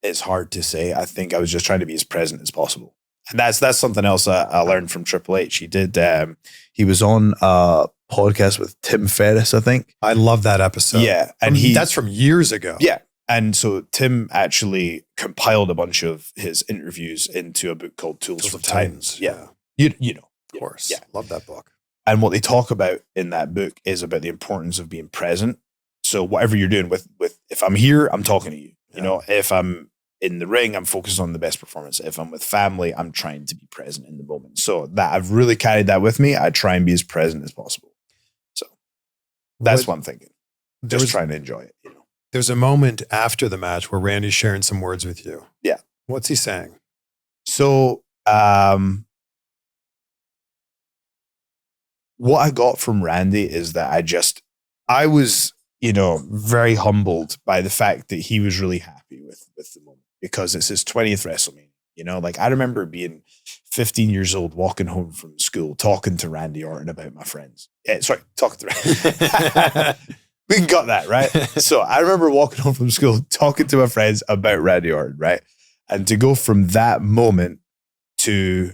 It's hard to say. I think I was just trying to be as present as possible. And that's something else I learned from Triple H. He was on a podcast with Tim Ferriss, I think. I love that episode. Yeah. And that's from years ago. Yeah. And so Tim actually compiled a bunch of his interviews into a book called Tools for Titans. Yeah. You know. Of course. Yeah. Love that book. And what they talk about in that book is about the importance of being present. So whatever you're doing with if I'm here, I'm talking to you. You know, if I'm in the ring, I'm focused on the best performance. If I'm with family, I'm trying to be present in the moment. So that I've really carried that with me. I try and be as present as possible. So that's what I'm thinking. Just trying to enjoy it, you know. There's a moment after the match where Randy's sharing some words with you. Yeah. What's he saying? So, what I got from Randy is that I was, very humbled by the fact that he was really happy with the moment because it's his 20th WrestleMania. Like I remember being 15 years old, walking home from school, talking to Randy Orton about my friends. Talking to Randy. We can cut that, right? So I remember walking home from school, talking to my friends about Randy Orton, right? And to go from that moment to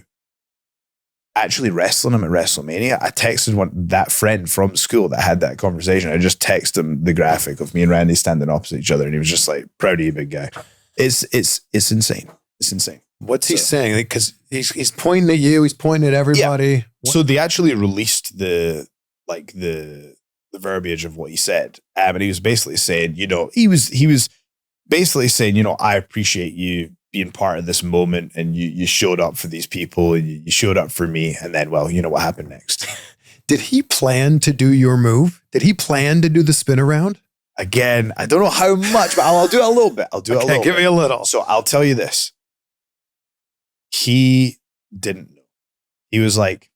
actually wrestling him at WrestleMania, I texted that friend from school that had that conversation. I just texted him the graphic of me and Randy standing opposite each other, and he was just like, "Proud of you, big guy." It's insane. It's insane. What's he saying? Because he's pointing at you. He's pointing at everybody. Yeah. So they actually released the verbiage of what he said, and he was basically saying, he was basically saying, I appreciate you being part of this moment, and you showed up for these people, and you showed up for me, and then, well, you know what happened next. Did he plan to do your move? Did he plan to do the spin around? Again, I don't know how much, but I'll do it a little bit. Give me a little. So I'll tell you this. He didn't know. He was like,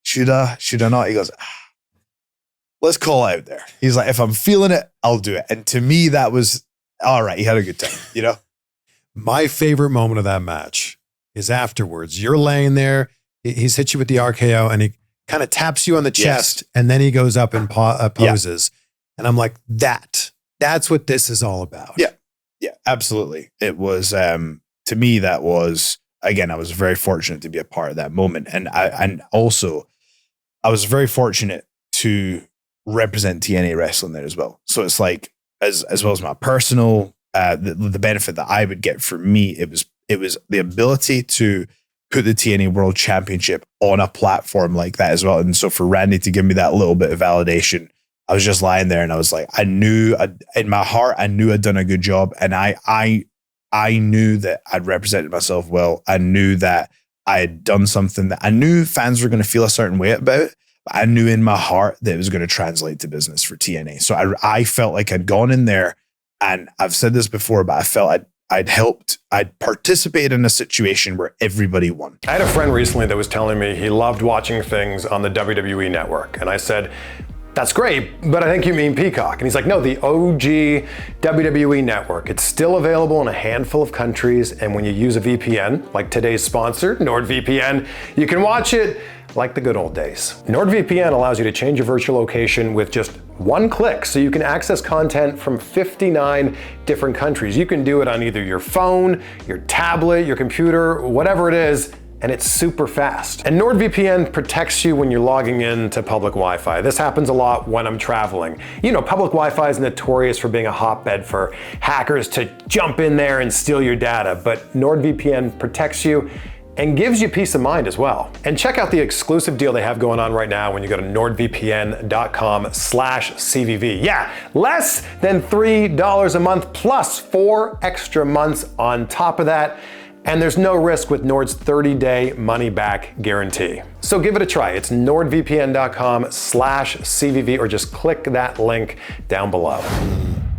should I not? He goes, let's call out there. He's like, if I'm feeling it, I'll do it. And to me, that was all right. He had a good time, My favorite moment of that match is afterwards. You're laying there. He's hit you with the RKO, and he kind of taps you on the chest, and then he goes up and poses. Yeah. And I'm like, that's what this is all about. Yeah. Yeah, absolutely. It was, to me, that was, again, I was very fortunate to be a part of that moment. And also I was very fortunate to represent TNA wrestling there as well. So it's like, as well as my personal, the benefit that I would get for me, it was the ability to put the TNA World Championship on a platform like that as well. And so for Randy to give me that little bit of validation, I was just lying there and I was like, in my heart, I knew I'd done a good job. And I knew that I'd represented myself well. I knew that I had done something that I knew fans were going to feel a certain way about, but I knew in my heart that it was going to translate to business for TNA. So I felt like I'd gone in there, and I've said this before, but I felt I'd participated in a situation where everybody won. I had a friend recently that was telling me he loved watching things on the WWE network. And I said, that's great, but I think you mean Peacock. And he's like, no, the OG WWE network. It's still available in a handful of countries. And when you use a VPN, like today's sponsor, NordVPN, you can watch it like the good old days. NordVPN allows you to change your virtual location with just one click, so you can access content from 59 different countries. You can do it on either your phone, your tablet, your computer, whatever it is, and it's super fast. And NordVPN protects you when you're logging in to public Wi-Fi. This happens a lot when I'm traveling. Public Wi-Fi is notorious for being a hotbed for hackers to jump in there and steal your data, but NordVPN protects you and gives you peace of mind as well. And check out the exclusive deal they have going on right now when you go to nordvpn.com/CVV. Yeah, less than $3 a month plus 4 extra months on top of that. And there's no risk with Nord's 30-day money-back guarantee. So give it a try. It's nordvpn.com/CVV, or just click that link down below.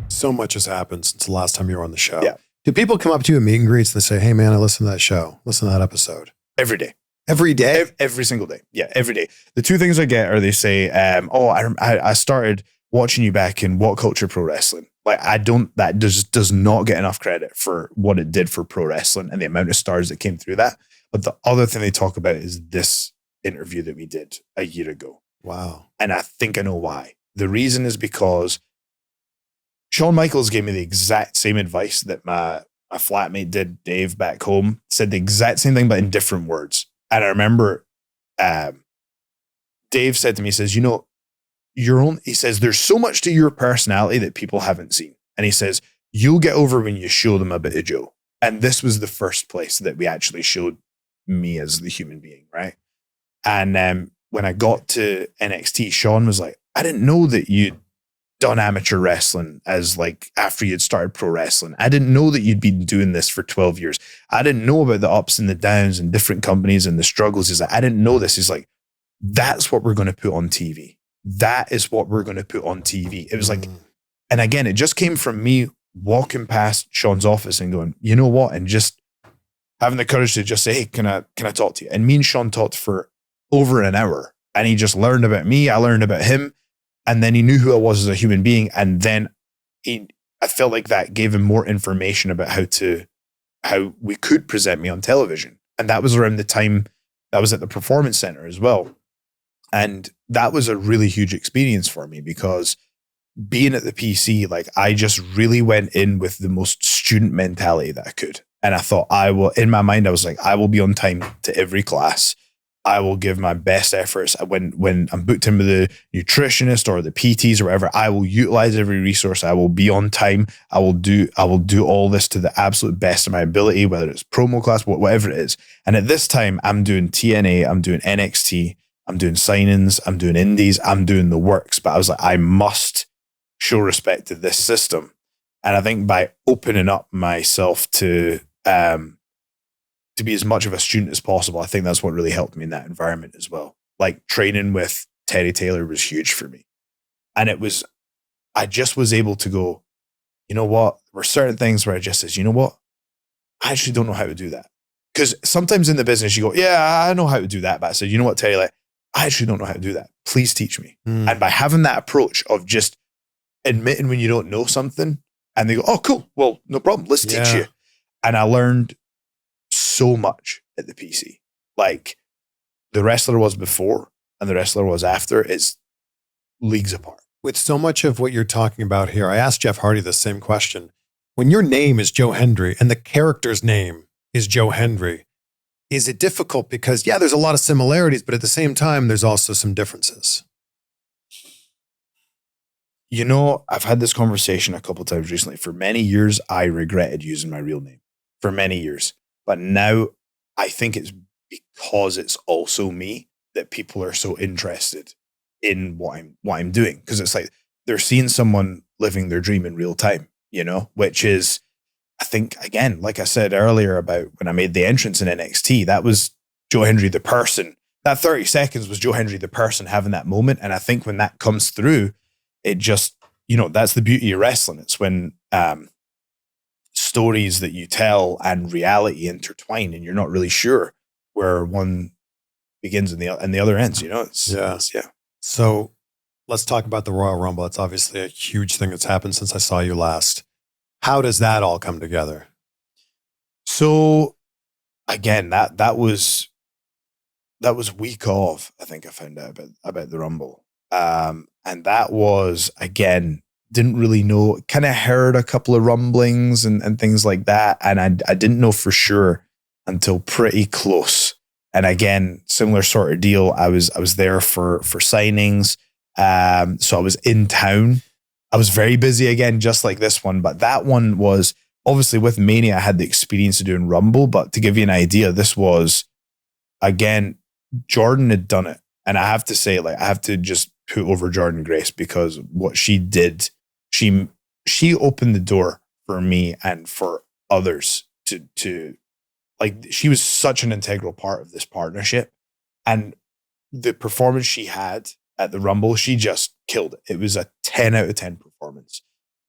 So much has happened since the last time you were on the show. Yeah. Do people come up to you at meet and greets and they say, hey man, I listened to that show. Listen to that episode. Every day. Every day? Every single day. Yeah, every day. The two things I get are they say, I started watching you back in What Culture Pro Wrestling. Like that does not get enough credit for what it did for pro wrestling and the amount of stars that came through that. But the other thing they talk about is this interview that we did a year ago. Wow. And I think I know why. The reason is because Shawn Michaels gave me the exact same advice that my flatmate did, Dave, back home. Said the exact same thing, but in different words. And I remember Dave said to me, he says, he says, there's so much to your personality that people haven't seen. And he says, you'll get over when you show them a bit of Joe. And this was the first place that we actually showed me as the human being, right? And when I got to NXT, Shawn was like, I didn't know that you'd done amateur wrestling as like after you'd started pro wrestling. I didn't know that you'd been doing this for 12 years. I didn't know about the ups and the downs and different companies and the struggles. He's like, I didn't know this. He's like, that's what we're going to put on TV. That is what we're going to put on TV. It was like, And again, it just came from me walking past Shawn's office and going, you know what? And just having the courage to just say, hey, can I talk to you? And me and Shawn talked for over an hour, and he just learned about me. I learned about him, and then he knew who I was as a human being. And then I felt like that gave him more information about how we could present me on television. And that was around the time that was at the Performance Center as well. And that was a really huge experience for me, because being at the PC, like, I just really went in with the most student mentality that I could. And I thought in my mind, I was like, I will be on time to every class. I will give my best efforts. When I'm booked in with the nutritionist or the PTs or whatever, I will utilize every resource. I will be on time. I will do all this to the absolute best of my ability, whether it's promo class, whatever it is. And at this time, I'm doing TNA, I'm doing NXT, I'm doing sign-ins, I'm doing indies, I'm doing the works. But I was like, I must show respect to this system. And I think by opening up myself to be as much of a student as possible, I think that's what really helped me in that environment as well. Like, training with Terry Taylor was huge for me. And I just was able to go, you know what? There were certain things where I just says, you know what? I actually don't know how to do that. Because sometimes in the business you go, yeah, I know how to do that. But I said, you know what, Terry, like, I actually don't know how to do that. Please teach me. And by having that approach of just admitting when you don't know something, and they go, oh, cool. Well, no problem. Let's teach you. And I learned so much at the PC. Like, the wrestler was before and the wrestler was after is leagues apart. With so much of what you're talking about here, I asked Jeff Hardy the same question. When your name is Joe Hendry and the character's name is Joe Hendry, is it difficult? Because, yeah, there's a lot of similarities, but at the same time, there's also some differences. You know, I've had this conversation a couple of times recently. For many years, I regretted using my real name. For many years. But now I think it's because it's also me that people are so interested in what I'm doing. Because it's like they're seeing someone living their dream in real time, you know, which is, I think, again, like I said earlier about when I made the entrance in NXT, that was Joe Hendry the person. That 30 seconds was Joe Hendry the person having that moment. And I think when that comes through, it just, you know, that's the beauty of wrestling. It's when stories that you tell and reality intertwine, and you're not really sure where one begins and the other ends. You know, yeah. So let's talk about the Royal Rumble. It's obviously a huge thing that's happened since I saw you last. How does that all come together? So again, that was week off. I think I found out about the Rumble. And that was, again, didn't really know, kind of heard a couple of rumblings and things like that. And I didn't know for sure until pretty close. And again, similar sort of deal. I was there for signings. So I was in town. I was very busy again, just like this one. But that one was, obviously with Mania, I had the experience of doing Rumble. But to give you an idea, this was, again, Jordan had done it. And I have to say, like, I have to just put over Jordan Grace, because what she did, she opened the door for me and for others to like, she was such an integral part of this partnership. And the performance she had at the Rumble, she just killed it. It was a 10 out of 10 performance.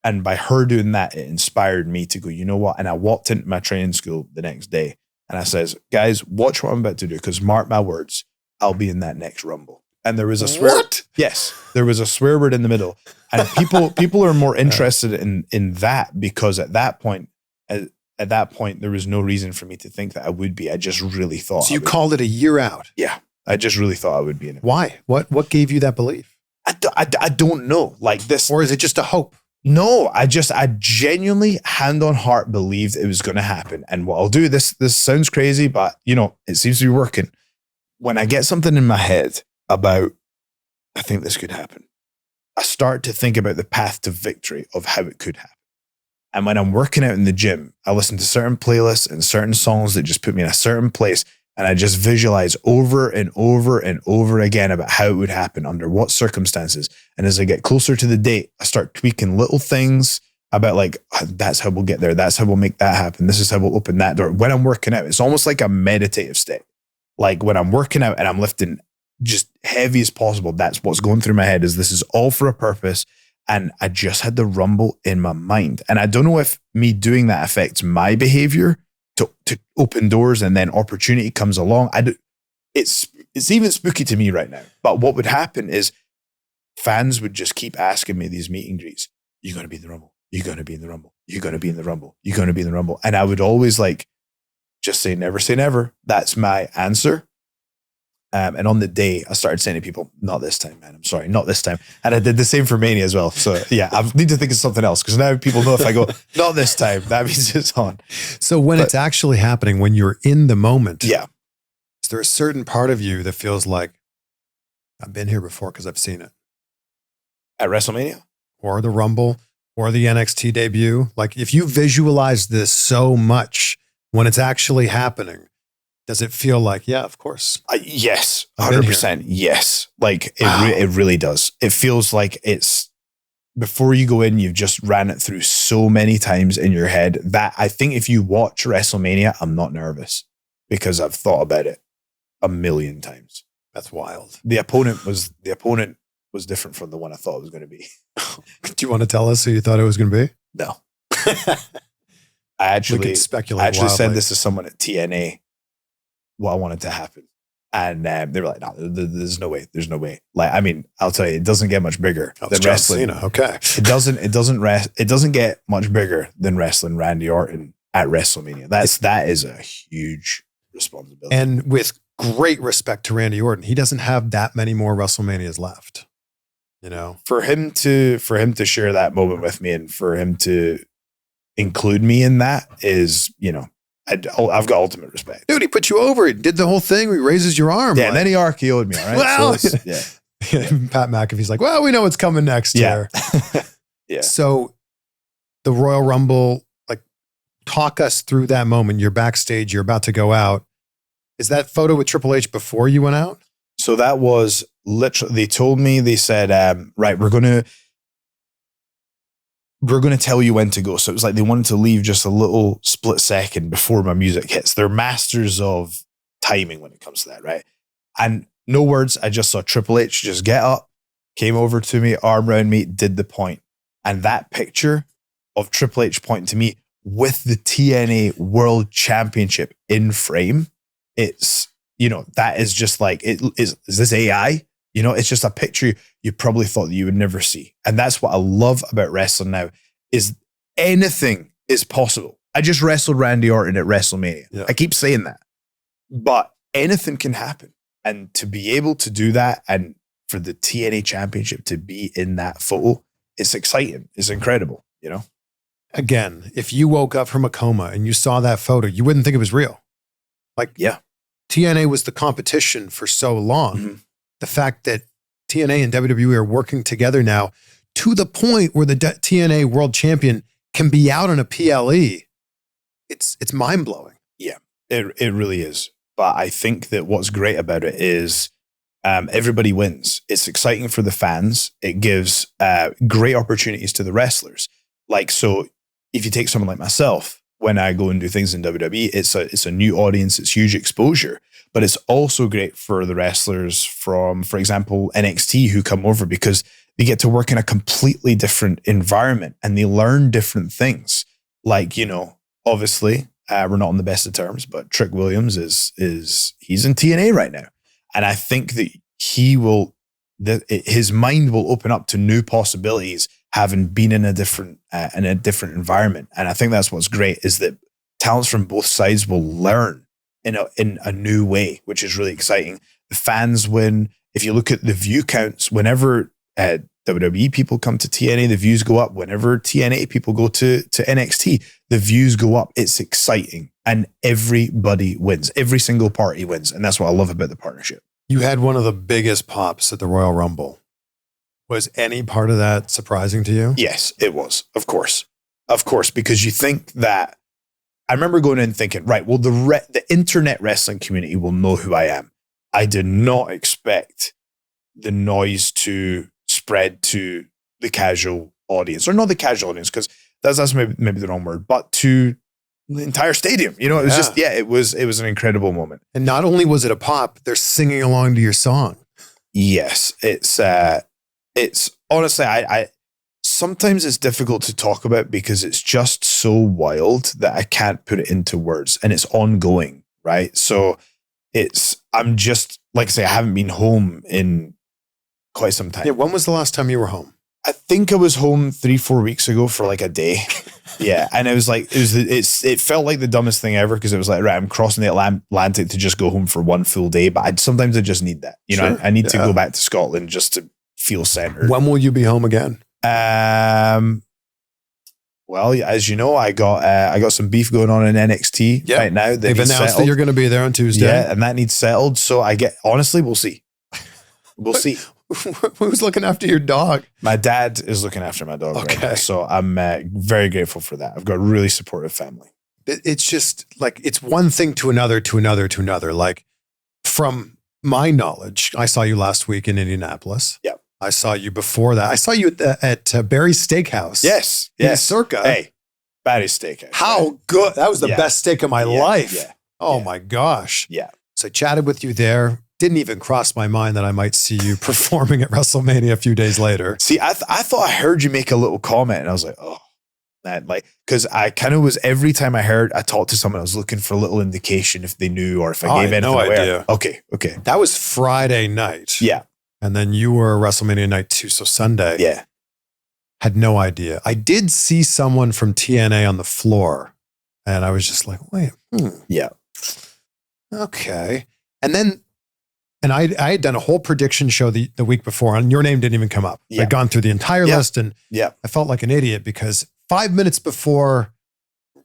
And by her doing that, it inspired me to go, you know what? And I walked into my training school the next day and I says, guys, watch what I'm about to do, because mark my words, I'll be in that next Rumble. And there was a swear. What? Yes, there was a swear word in the middle. And people are more interested in that, because at that point, there was no reason for me to think that I would be. I just really thought. So you called it a year out? Yeah, I just really thought I would be in it. Why? What gave you that belief? I don't know. Like this, or is it just a hope? No, I genuinely, hand on heart, believed it was going to happen. And what I'll do, this sounds crazy, but you know, it seems to be working. When I get something in my head about, I think this could happen, I start to think about the path to victory of how it could happen. And when I'm working out in the gym, I listen to certain playlists and certain songs that just put me in a certain place. And I just visualize over and over and over again about how it would happen, under what circumstances. And as I get closer to the date, I start tweaking little things about, like, that's how we'll get there. That's how we'll make that happen. This is how we'll open that door. When I'm working out, it's almost like a meditative state. Like when I'm working out and I'm lifting just heavy as possible, that's what's going through my head, is this is all for a purpose. and I just had the Rumble in my mind. And I don't know if me doing that affects my behavior to open doors and then opportunity comes along. It's even spooky to me right now. But what would happen is fans would just keep asking me these meet and greets. You're going to be in the Rumble. You're going to be in the Rumble. You're going to be in the Rumble. You're going to be in the Rumble. And I would always like, just say never. That's my answer. And on the day, I started saying to people, not this time, man. I'm sorry, not this time. And I did the same for Mania as well. So yeah, I need to think of something else because now people know if I go, not this time, that means it's on. So when it's actually happening, when you're in the moment, yeah, is there a certain part of you that feels like, I've been here before because I've seen it? At WrestleMania? Or the Rumble, or the NXT debut? Like if you visualize this so much, when it's actually happening, does it feel like, yeah, of course? Yes, 100%. Yes. Like it really does. It feels like it's, before you go in, you've just ran it through so many times in your head that I think if you watch WrestleMania, I'm not nervous because I've thought about it a million times. That's wild. The opponent was different from the one I thought it was going to be. Do you want to tell us who you thought it was going to be? No. I actually said this to someone at TNA, what I wanted to happen. And they were like, no, there's no way. There's no way. Like, I mean, I'll tell you, it doesn't get much bigger than wrestling. John Cena. Okay. It doesn't get much bigger than wrestling Randy Orton at WrestleMania. That is a huge responsibility. And with great respect to Randy Orton, he doesn't have that many more WrestleManias left. You know, for him to share that moment with me and for him to include me in that is, you know, I've got ultimate respect. Dude, he put you over. He did the whole thing. He raises your arm. Yeah, and then he RKO'd me. All right. Well, so Pat McAfee's like, well, we know what's coming next year. Yeah. So the Royal Rumble, like, talk us through that moment. You're backstage. You're about to go out. Is that photo with Triple H before you went out? So that was literally, they told me, they said, right, we're going to tell you when to go. So it was like they wanted to leave just a little split second before my music hits. They're masters of timing when it comes to that, right? And no words. I just saw Triple H just get up, came over to me, arm around me, did the point. And that picture of Triple H pointing to me with the TNA World Championship in frame, it's, you know, that is just like, is this AI? You know, it's just a picture you probably thought that you would never see. And that's what I love about wrestling now, is anything is possible. I just wrestled Randy Orton at WrestleMania. Yeah. I keep saying that, but anything can happen. And to be able to do that and for the TNA Championship to be in that photo, it's exciting. It's incredible, you know? Again, if you woke up from a coma and you saw that photo, you wouldn't think it was real. Like, yeah, TNA was the competition for so long. Mm-hmm. The fact that TNA and WWE are working together now to the point where the TNA World Champion can be out on a PLE, it's mind-blowing. Yeah, it really is. But I think that what's great about it is everybody wins. It's exciting for the fans. It gives great opportunities to the wrestlers. Like, so if you take someone like myself, when I go and do things in WWE, it's a new audience, it's huge exposure. But it's also great for the wrestlers from, for example, NXT who come over because they get to work in a completely different environment and they learn different things. Like, you know, obviously, we're not on the best of terms, but Trick Williams he's in TNA right now. And I think that his mind will open up to new possibilities having been in a different environment. And I think that's what's great, is that talents from both sides will learn in a new way, which is really exciting. The fans win. If you look at the view counts, whenever WWE people come to TNA, the views go up. Whenever TNA people go to NXT, the views go up. It's exciting. And everybody wins. Every single party wins. And that's what I love about the partnership. You had one of the biggest pops at the Royal Rumble. Was any part of that surprising to you? Yes, it was. Of course. Of course, because you think that, I remember going in thinking, right, well, the internet wrestling community will know who I am. I did not expect the noise to spread to the casual audience, or not the casual audience, because that's maybe the wrong word, but to the entire stadium. You know, it was just, it was an incredible moment. And not only was it a pop, they're singing along to your song. Yes, it's honestly, sometimes it's difficult to talk about because it's just so wild that I can't put it into words, and it's ongoing, right? So I'm just, like I say, I haven't been home in quite some time. Yeah, when was the last time you were home? I think I was home 3-4 weeks ago for like a day. Yeah. And it was like, it felt like the dumbest thing ever because it was like, right, I'm crossing the Atlantic to just go home for one full day. But sometimes I just need that. You know, I need to go back to Scotland just to feel centered. When will you be home again? Well, as you know, I got some beef going on in NXT right now. They've announced that you're going to be there on Tuesday. Yeah, and that needs settled. So honestly, we'll see. We'll see. Who's looking after your dog? My dad is looking after my dog right now. So I'm very grateful for that. I've got a really supportive family. It's just like, it's one thing to another, to another, to another. Like, from my knowledge, I saw you last week in Indianapolis. Yep. I saw you before that. I saw you at Barry's Steakhouse. Yes. In Circa. Hey, Barry's Steakhouse. How good. That was the best steak of my life. Yeah. Oh my gosh. Yeah. So I chatted with you there. Didn't even cross my mind that I might see you performing at WrestleMania a few days later. See, I thought I heard you make a little comment and I was like, oh, man, like, because I kind of was, every time I talked to someone, I was looking for a little indication if they knew or if I gave anything away. Idea. Okay. That was Friday night. Yeah. And then you were WrestleMania night 2, so Sunday. Yeah. Had no idea. I did see someone from TNA on the floor and I was just like, wait. Yeah. Okay. And I had done a whole prediction show the week before, and your name didn't even come up. Yeah. I'd gone through the entire list, and I felt like an idiot because 5 minutes before,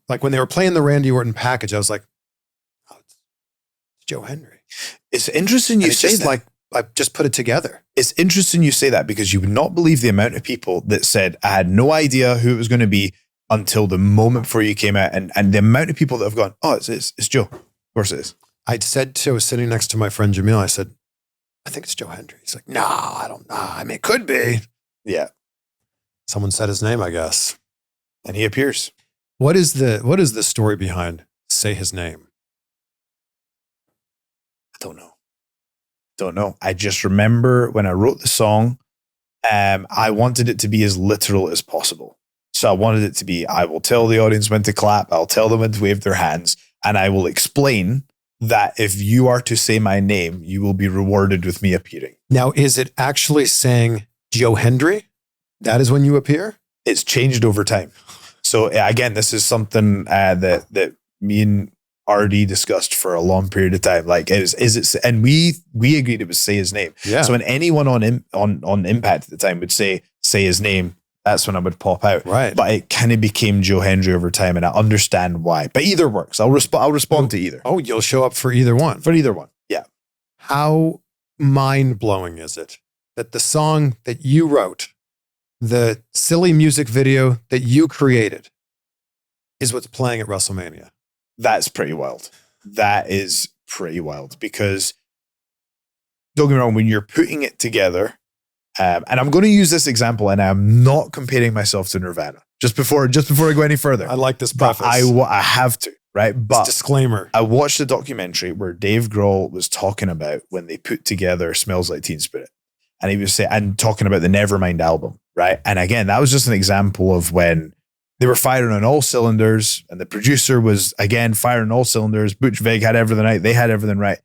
like when they were playing the Randy Orton package, I was like, oh, it's Joe Hendry. It's interesting you say that. Like, I just put it together. It's interesting you say that because you would not believe the amount of people that said, I had no idea who it was going to be until the moment before you came out. And the amount of people that have gone, oh, it's Joe. Of course it is. I was sitting next to my friend Jamil. I said, I think it's Joe Hendry. He's like, no, I don't know. I mean, it could be. Yeah. Someone said his name, I guess. And he appears. What is the story behind Say His Name? I don't know. I just remember when I wrote the song, I wanted it to be as literal as possible. So I wanted it to be, I will tell the audience when to clap. I'll tell them when to wave their hands. And I will explain that if you are to say my name, you will be rewarded with me appearing. Now, is it actually saying Joe Hendry? That is when you appear? It's changed over time. So again, this is something that me and RD discussed for a long period of time. Like, is it? And we agreed it was Say His Name. Yeah. So when anyone on Impact at the time would say his name, that's when I would pop out. Right. But it kind of became Joe Hendry over time, and I understand why. But either works. I'll respond to either. Oh, you'll show up for either one. For either one. Yeah. How mind-blowing is it that the song that you wrote, the silly music video that you created, is what's playing at WrestleMania? That's pretty wild. That is pretty wild because, don't get me wrong, when you're putting it together, and I'm going to use this example, and I'm not comparing myself to Nirvana. Just before I go any further, I like this preface. I have to, right? But disclaimer. I watched a documentary where Dave Grohl was talking about when they put together "Smells Like Teen Spirit," and he was saying and talking about the Nevermind album, right? And again, that was just an example of when they were firing on all cylinders, and the producer was again firing on all cylinders. Butch Vig had everything right; they had everything right,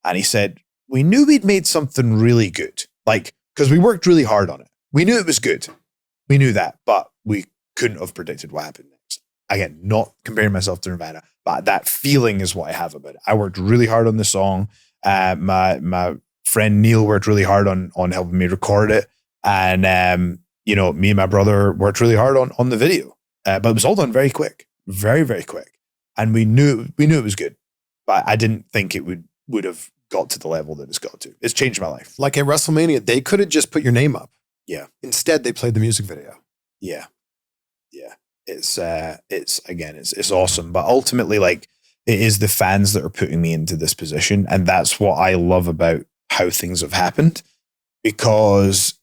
and he said, "We knew we'd made something really good, like." Because we worked really hard on it. We knew it was good. We knew that, but we couldn't have predicted what happened next. Again, not comparing myself to Nirvana, but that feeling is what I have about it. I worked really hard on the song. My friend Neil worked really hard on helping me record it. And, me and my brother worked really hard on the video. But it was all done very quick, very, very quick. And we knew it was good, but I didn't think it would have got to the level that it's got to. It's changed my life. Like at WrestleMania, they could have just put your name up. Yeah. Instead, they played the music video. Yeah. Yeah. It's awesome. But ultimately, like, it is the fans that are putting me into this position. And that's what I love about how things have happened, because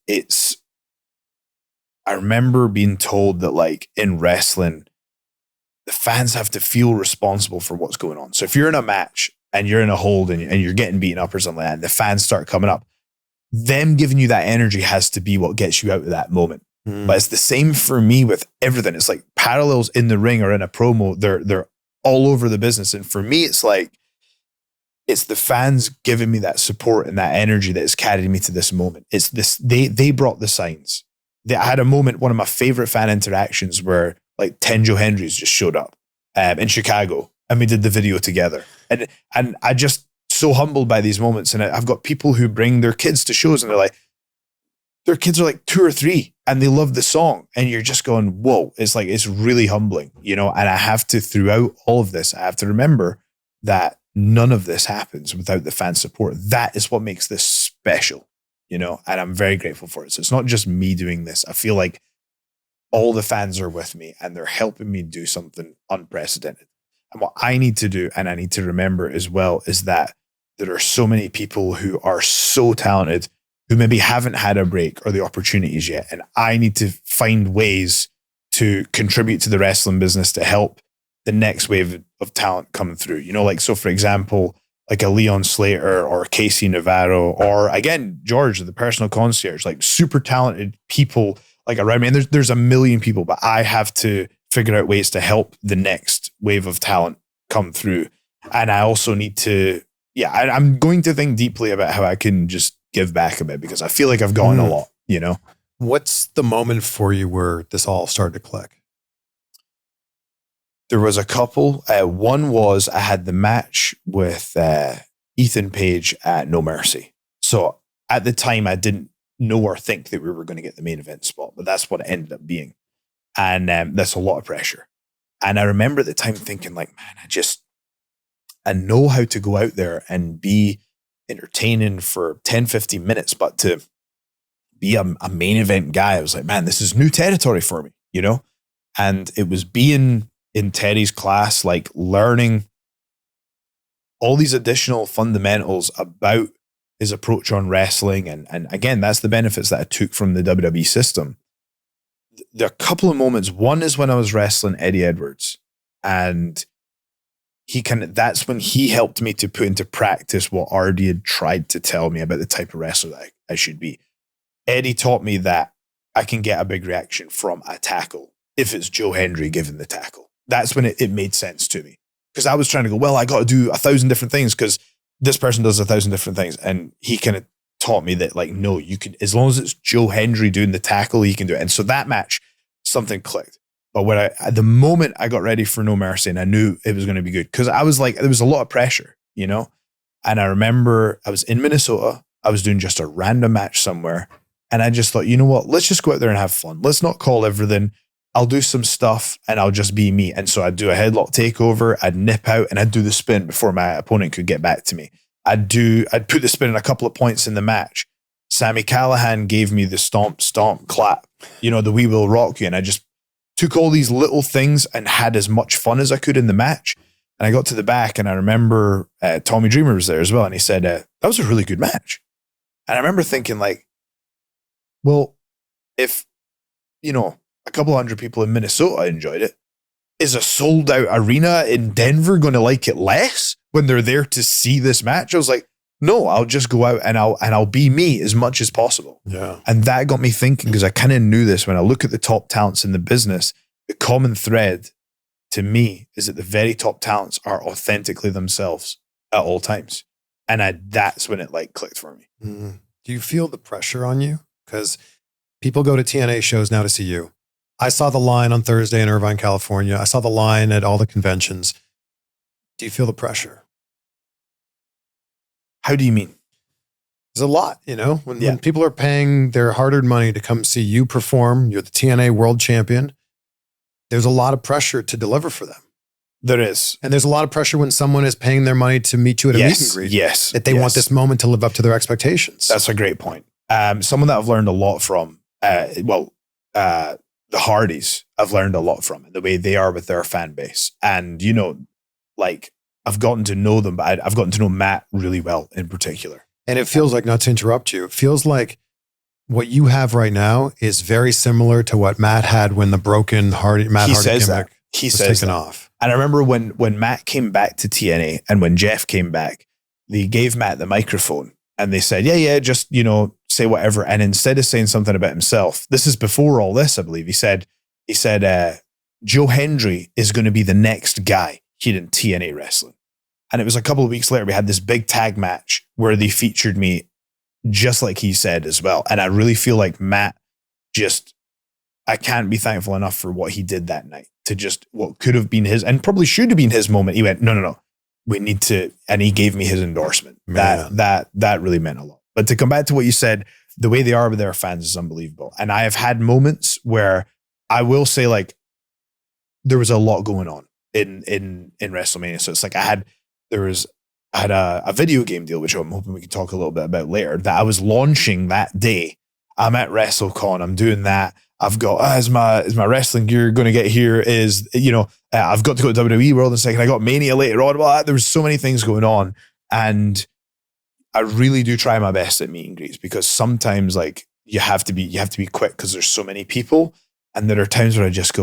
I remember being told that, like, in wrestling, the fans have to feel responsible for what's going on. So if you're in a match and you're in a hold and you're getting beaten up or something like that, and the fans start coming up, them giving you that energy has to be what gets you out of that moment. But it's the same for me with everything. It's like parallels in the ring or in a promo. They're all over the business. And for me, it's like, it's the fans giving me that support and that energy that has carried me to this moment. It's this, they brought the signs. I had a moment, one of my favorite fan interactions where like 10 Joe Hendrys just showed up in Chicago and we did the video together. And I just so humbled by these moments. And I've got people who bring their kids to shows and they're like, their kids are like 2 or 3 and they love the song. And you're just going, whoa, it's like, it's really humbling, you know? And I have to, throughout all of this, I have to remember that none of this happens without the fan support. That is what makes this special, you know? And I'm very grateful for it. So it's not just me doing this. I feel like all the fans are with me and they're helping me do something unprecedented. And what I need to do, and I need to remember as well, is that there are so many people who are so talented who maybe haven't had a break or the opportunities yet. And I need to find ways to contribute to the wrestling business to help the next wave of talent come through. You know, like, so for example, like a Leon Slater or Casey Navarro, or again, George, the personal concierge, like super talented people like around me. And there's a million people, but I have to figure out ways to help the next wave of talent come through. And I also need to, I'm going to think deeply about how I can just give back a bit, because I feel like I've gotten a lot, you know? What's the moment for you where this all started to click? There was a couple. One was I had the match with Ethan Page at No Mercy. So at the time, I didn't know or think that we were going to get the main event spot, but that's what it ended up being. And that's a lot of pressure. And I remember at the time thinking like, man, I know how to go out there and be entertaining for 10, 15 minutes, but to be a main event guy, I was like, man, this is new territory for me, you know? And it was being in Terry's class, like learning all these additional fundamentals about his approach on wrestling. And again, that's the benefits that I took from the WWE system. There are a couple of moments. One is when I was wrestling Eddie Edwards, and that's when he helped me to put into practice what Ardy had tried to tell me about the type of wrestler that I should be. Eddie taught me that I can get a big reaction from a tackle if it's Joe Hendry giving the tackle. That's when it made sense to me, because I was trying to go, well, I got to do 1,000 different things because this person does 1,000 different things. And he kind of taught me that, like, no, you can, as long as it's Joe Hendry doing the tackle, he can do it. And so that match, something clicked. But when at the moment I got ready for No Mercy and I knew it was going to be good, because I was like, there was a lot of pressure, you know? And I remember I was in Minnesota, I was doing just a random match somewhere. And I just thought, you know what, let's just go out there and have fun. Let's not call everything. I'll do some stuff and I'll just be me. And so I'd do a headlock takeover, I'd nip out and I'd do the spin before my opponent could get back to me. I'd put the spin in a couple of points in the match. Sami Callihan gave me the stomp, clap, you know, the We Will Rock You. And I just took all these little things and had as much fun as I could in the match. And I got to the back and I remember Tommy Dreamer was there as well. And he said, that was a really good match. And I remember thinking like, well, if, you know, a couple hundred people in Minnesota enjoyed it, is a sold out arena in Denver going to like it less when they're there to see this match? I was like, no, I'll just go out and I'll be me as much as possible. Yeah. And that got me thinking, because I kind of knew this when I look at the top talents in the business, the common thread to me is that the very top talents are authentically themselves at all times. And that's when it like clicked for me. Mm. Do you feel the pressure on you? Because people go to TNA shows now to see you. I saw the line on Thursday in Irvine, California. I saw the line at all the conventions. Do you feel the pressure? How do you mean? There's a lot, you know, when people are paying their hard-earned money to come see you perform, you're the TNA World Champion, there's a lot of pressure to deliver for them. There is. And there's a lot of pressure when someone is paying their money to meet you at a meet and greet. Yes. That they want this moment to live up to their expectations. That's a great point. Someone that I've learned a lot from, the Hardys, I've learned a lot from, the way they are with their fan base. And, you know, like, I've gotten to know them, but I've gotten to know Matt really well in particular. And it feels like, not to interrupt you, it feels like what you have right now is very similar to what Matt had when the broken Matt Hardy gimmick was taken off. And I remember when Matt came back to TNA and when Jeff came back, they gave Matt the microphone And they said, yeah, just, say whatever. And instead of saying something about himself, this is before all this, I believe, he said, Joe Hendry is going to be the next guy here in TNA wrestling. And it was a couple of weeks later, we had this big tag match where they featured me just like he said as well. And I really feel like Matt I can't be thankful enough for what he did that night to just what could have been his and probably should have been his moment. He went, no, we need to, and he gave me his endorsement. That really meant a lot. But to come back to what you said, the way they are with their fans is unbelievable. And I have had moments where I will say like there was a lot going on in WrestleMania. So it's like I had a video game deal, which I'm hoping we can talk a little bit about later, that I was launching that day. I'm at WrestleCon. I'm doing that. I've got, is my wrestling gear going to get here? I've got to go to WWE World in a second. I got Mania later on. Well, there was so many things going on. And I really do try my best at meet and greets because sometimes like you have to be quick because there's so many people. And there are times where I just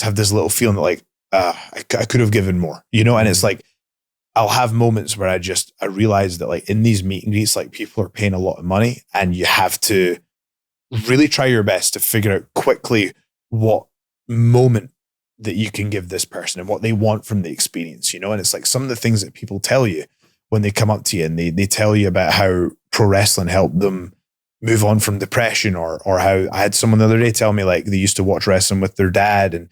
have this little feeling that like, I could have given more, and it's like, I'll have moments where I realize that like in these meet and greets, like people are paying a lot of money and you have to really try your best to figure out quickly what moment that you can give this person and what they want from the experience, and it's like some of the things that people tell you when they come up to you and they tell you about how pro wrestling helped them move on from depression or how I had someone the other day tell me like they used to watch wrestling with their dad and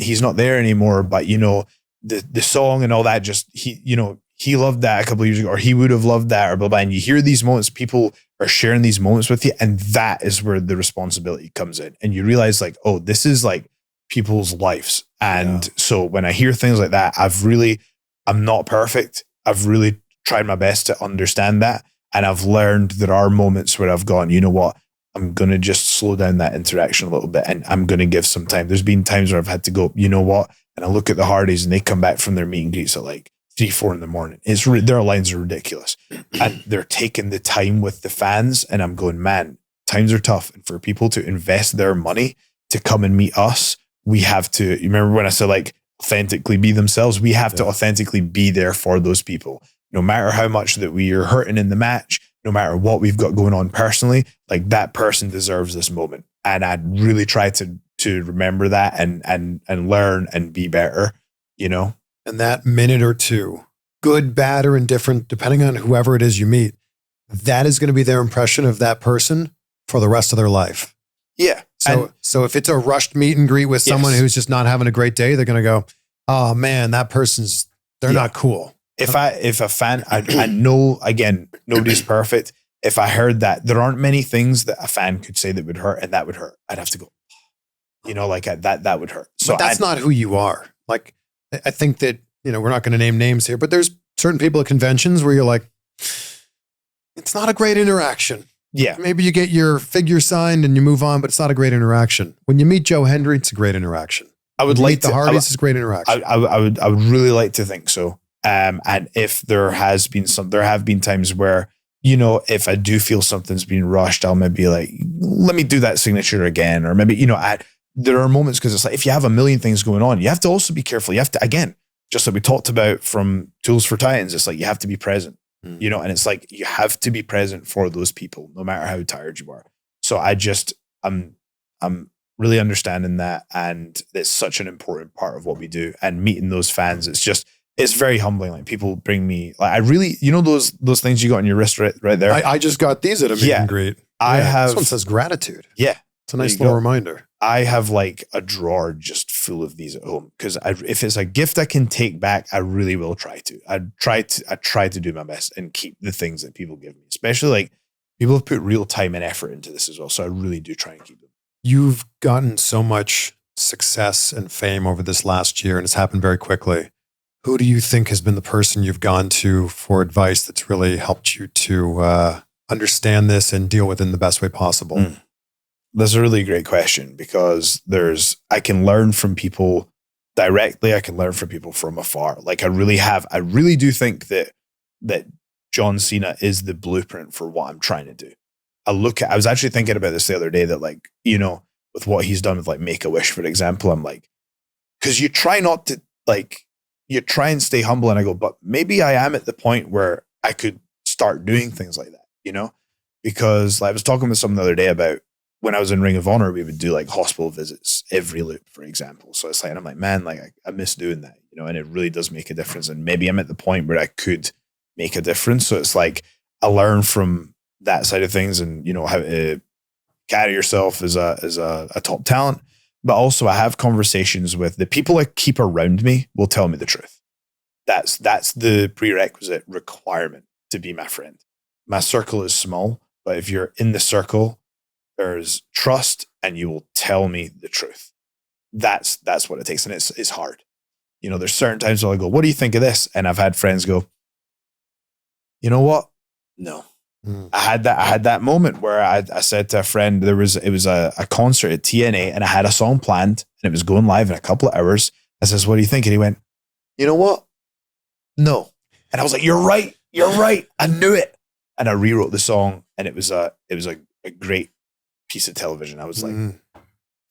he's not there anymore, but the song and all that, just he loved that a couple of years ago, or he would have loved that, or blah, blah. And you hear these moments, people are sharing these moments with you. And that is where the responsibility comes in. And you realize like, oh, this is like people's lives. And so when I hear things like that, I'm not perfect. I've really tried my best to understand that. And I've learned there are moments where I've gone, you know what? I'm going to just slow down that interaction a little bit and I'm going to give some time. There's been times where I've had to go, you know what? And I look at the Hardys and they come back from their meet and greets at like 3-4 in the morning. Their lines are ridiculous. And they're taking the time with the fans. And I'm going, man, times are tough. And for people to invest their money to come and meet us, we have to, you remember when I said like authentically be themselves, we have to authentically be there for those people. No matter how much that we are hurting in the match, no matter what we've got going on personally, like that person deserves this moment. And I'd really try to remember that and learn and be better, And that minute or two, good, bad, or indifferent, depending on whoever it is you meet, that is going to be their impression of that person for the rest of their life. Yeah. So if it's a rushed meet and greet with someone who's just not having a great day, they're going to go, oh man, that person's, they're not cool. If a fan, I know, again, nobody's perfect. If I heard that, there aren't many things that a fan could say that would hurt, and that would hurt. I'd have to go, that would hurt. So but that's not who you are. Like, I think that, we're not going to name names here, but there's certain people at conventions where you're like, it's not a great interaction. Yeah. Maybe you get your figure signed and you move on, but it's not a great interaction. When you meet Joe Hendry, it's a great interaction. I would like the Hardys, it's a great interaction. I would really like to think so. And if there have been times where, if I do feel something's being rushed, I'll maybe like, let me do that signature again. Or maybe, there are moments because it's like, if you have a million things going on, you have to also be careful. You have to, again, just like we talked about from Tools for Titans, it's like, you have to be present, and it's like, you have to be present for those people, no matter how tired you are. So I'm really understanding that. And it's such an important part of what we do, and meeting those fans. It's very humbling. Like people bring me, like I really, those things you got on your wrist right there. I just got these at a meet and greet. This one says gratitude. Yeah. It's a nice little reminder. I have like a drawer just full of these at home because if it's a gift I can take back, I really will try to. I try to do my best and keep the things that people give me, especially like people have put real time and effort into this as well. So I really do try and keep them. You've gotten so much success and fame over this last year, and it's happened very quickly. Who do you think has been the person you've gone to for advice that's really helped you to understand this and deal with it in the best way possible? That's a really great question because I can learn from people directly. I can learn from people from afar. Like I really do think that John Cena is the blueprint for what I'm trying to do. I was actually thinking about this the other day that like, with what he's done with like Make-A-Wish, for example, I'm like, cause you try not to like, you try and stay humble. And I go, but maybe I am at the point where I could start doing things like that, you know? Because like, I was talking with someone the other day about when I was in Ring of Honor, we would do like hospital visits every loop, for example. So it's like, and I'm like, man, like I miss doing that, you know, and it really does make a difference. And maybe I'm at the point where I could make a difference. So it's like, I learn from that side of things and, you know, how to carry yourself as a top talent. But also I have conversations with the people I keep around me will tell me the truth. That's the prerequisite requirement to be my friend. My circle is small, but if you're in the circle, there's trust and you will tell me the truth. That's what it takes. And it's hard. You know, there's certain times where I go, what do you think of this? And I've had friends go, you know what? No. I had that moment where I said to a friend, it was a concert at TNA and I had a song planned and it was going live in a couple of hours. I says, what do you think? And he went, you know what? No. And I was like, you're right. I knew it. And I rewrote the song and it was a great piece of television. I was like,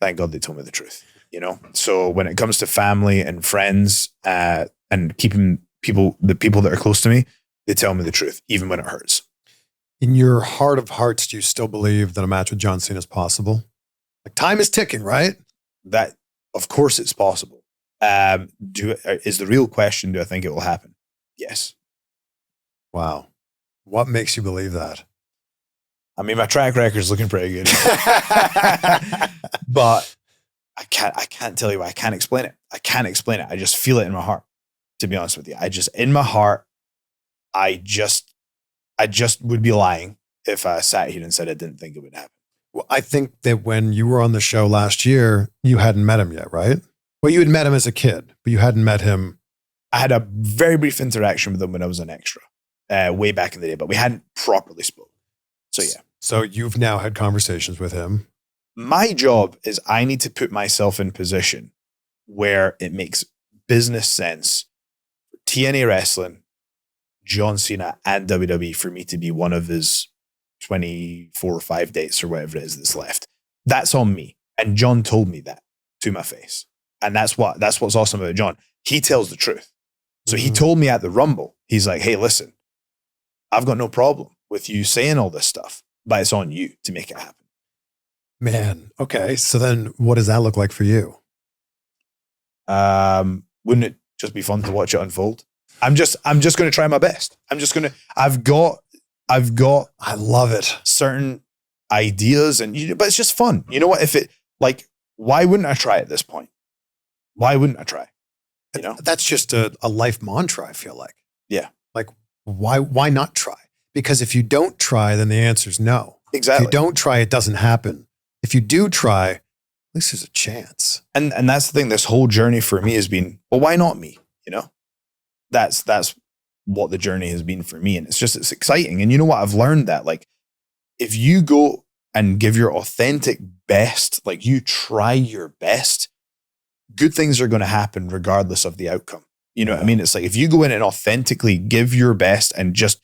thank God they told me the truth, you know? So when it comes to family and friends and keeping the people that are close to me, they tell me the truth, even when it hurts. In your heart of hearts, do you still believe that a match with John Cena is possible? Like time is ticking, right? That, of course, it's possible. Is the real question, do I think it will happen? Yes. Wow. What makes you believe that? I mean, my track record is looking pretty good. But I can't tell you why. I can't explain it. I just feel it in my heart, to be honest with you. In my heart, I just would be lying if I sat here and said I didn't think it would happen. Well, I think that when you were on the show last year, you hadn't met him yet, right? Well, you had met him as a kid, but you hadn't met him. I had a very brief interaction with him when I was an extra, way back in the day, but we hadn't properly spoken. So yeah. So you've now had conversations with him. My job is I need to put myself in position where it makes business sense for TNA Wrestling, John Cena, and WWE for me to be one of his 24 or 5 dates or whatever it is that's left. That's on me. And John told me that to my face. And that's what's awesome about John. He tells the truth. So he told me at the Rumble, he's like, hey, listen, I've got no problem with you saying all this stuff, but it's on you to make it happen. Man, okay. So then what does that look like for you? Wouldn't it just be fun to watch it unfold? I'm just going to try my best. I've got I love it. Certain ideas but it's just fun. You know what? Why wouldn't I try at this point? Why wouldn't I try? You know, that's just a life mantra, I feel like. Yeah. Like, why not try? Because if you don't try, then the answer is no. Exactly. If you don't try, it doesn't happen. If you do try, at least there's a chance. And that's the thing. This whole journey for me has been, well, why not me? You know, that's what the journey has been for me. And it's exciting. And you know what? I've learned that, like, if you go and give your authentic best, like you try your best, good things are going to happen regardless of the outcome. You know what I mean? It's like, if you go in and authentically give your best and just,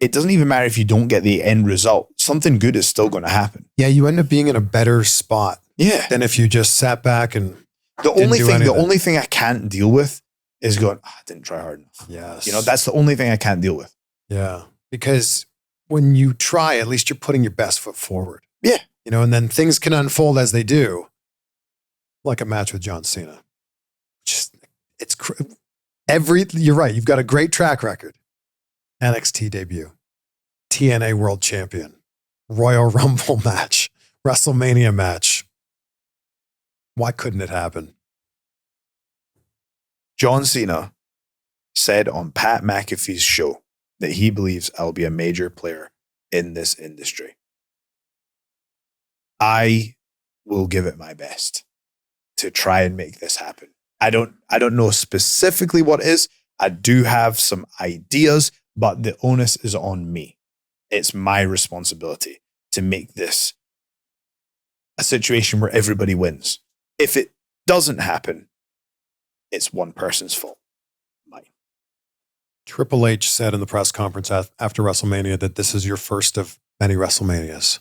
it doesn't even matter if you don't get the end result. Something good is still going to happen. Yeah, you end up being in a better spot. Yeah. Than if you just sat back and the only thing I can't deal with is going, I didn't try hard enough. Yes. You know, that's the only thing I can't deal with. Yeah. Because when you try, at least you're putting your best foot forward. Yeah. You know, and then things can unfold as they do, like a match with John Cena. You're right. You've got a great track record. NXT debut, TNA World Champion, Royal Rumble match, WrestleMania match. Why couldn't it happen? John Cena said on Pat McAfee's show that he believes I'll be a major player in this industry. I will give it my best to try and make this happen. I don't know specifically what it is. I do have some ideas, but the onus is on me. It's my responsibility to make this a situation where everybody wins. If it doesn't happen, it's one person's fault. Mine. Triple H said in the press conference after WrestleMania that this is your first of many WrestleManias.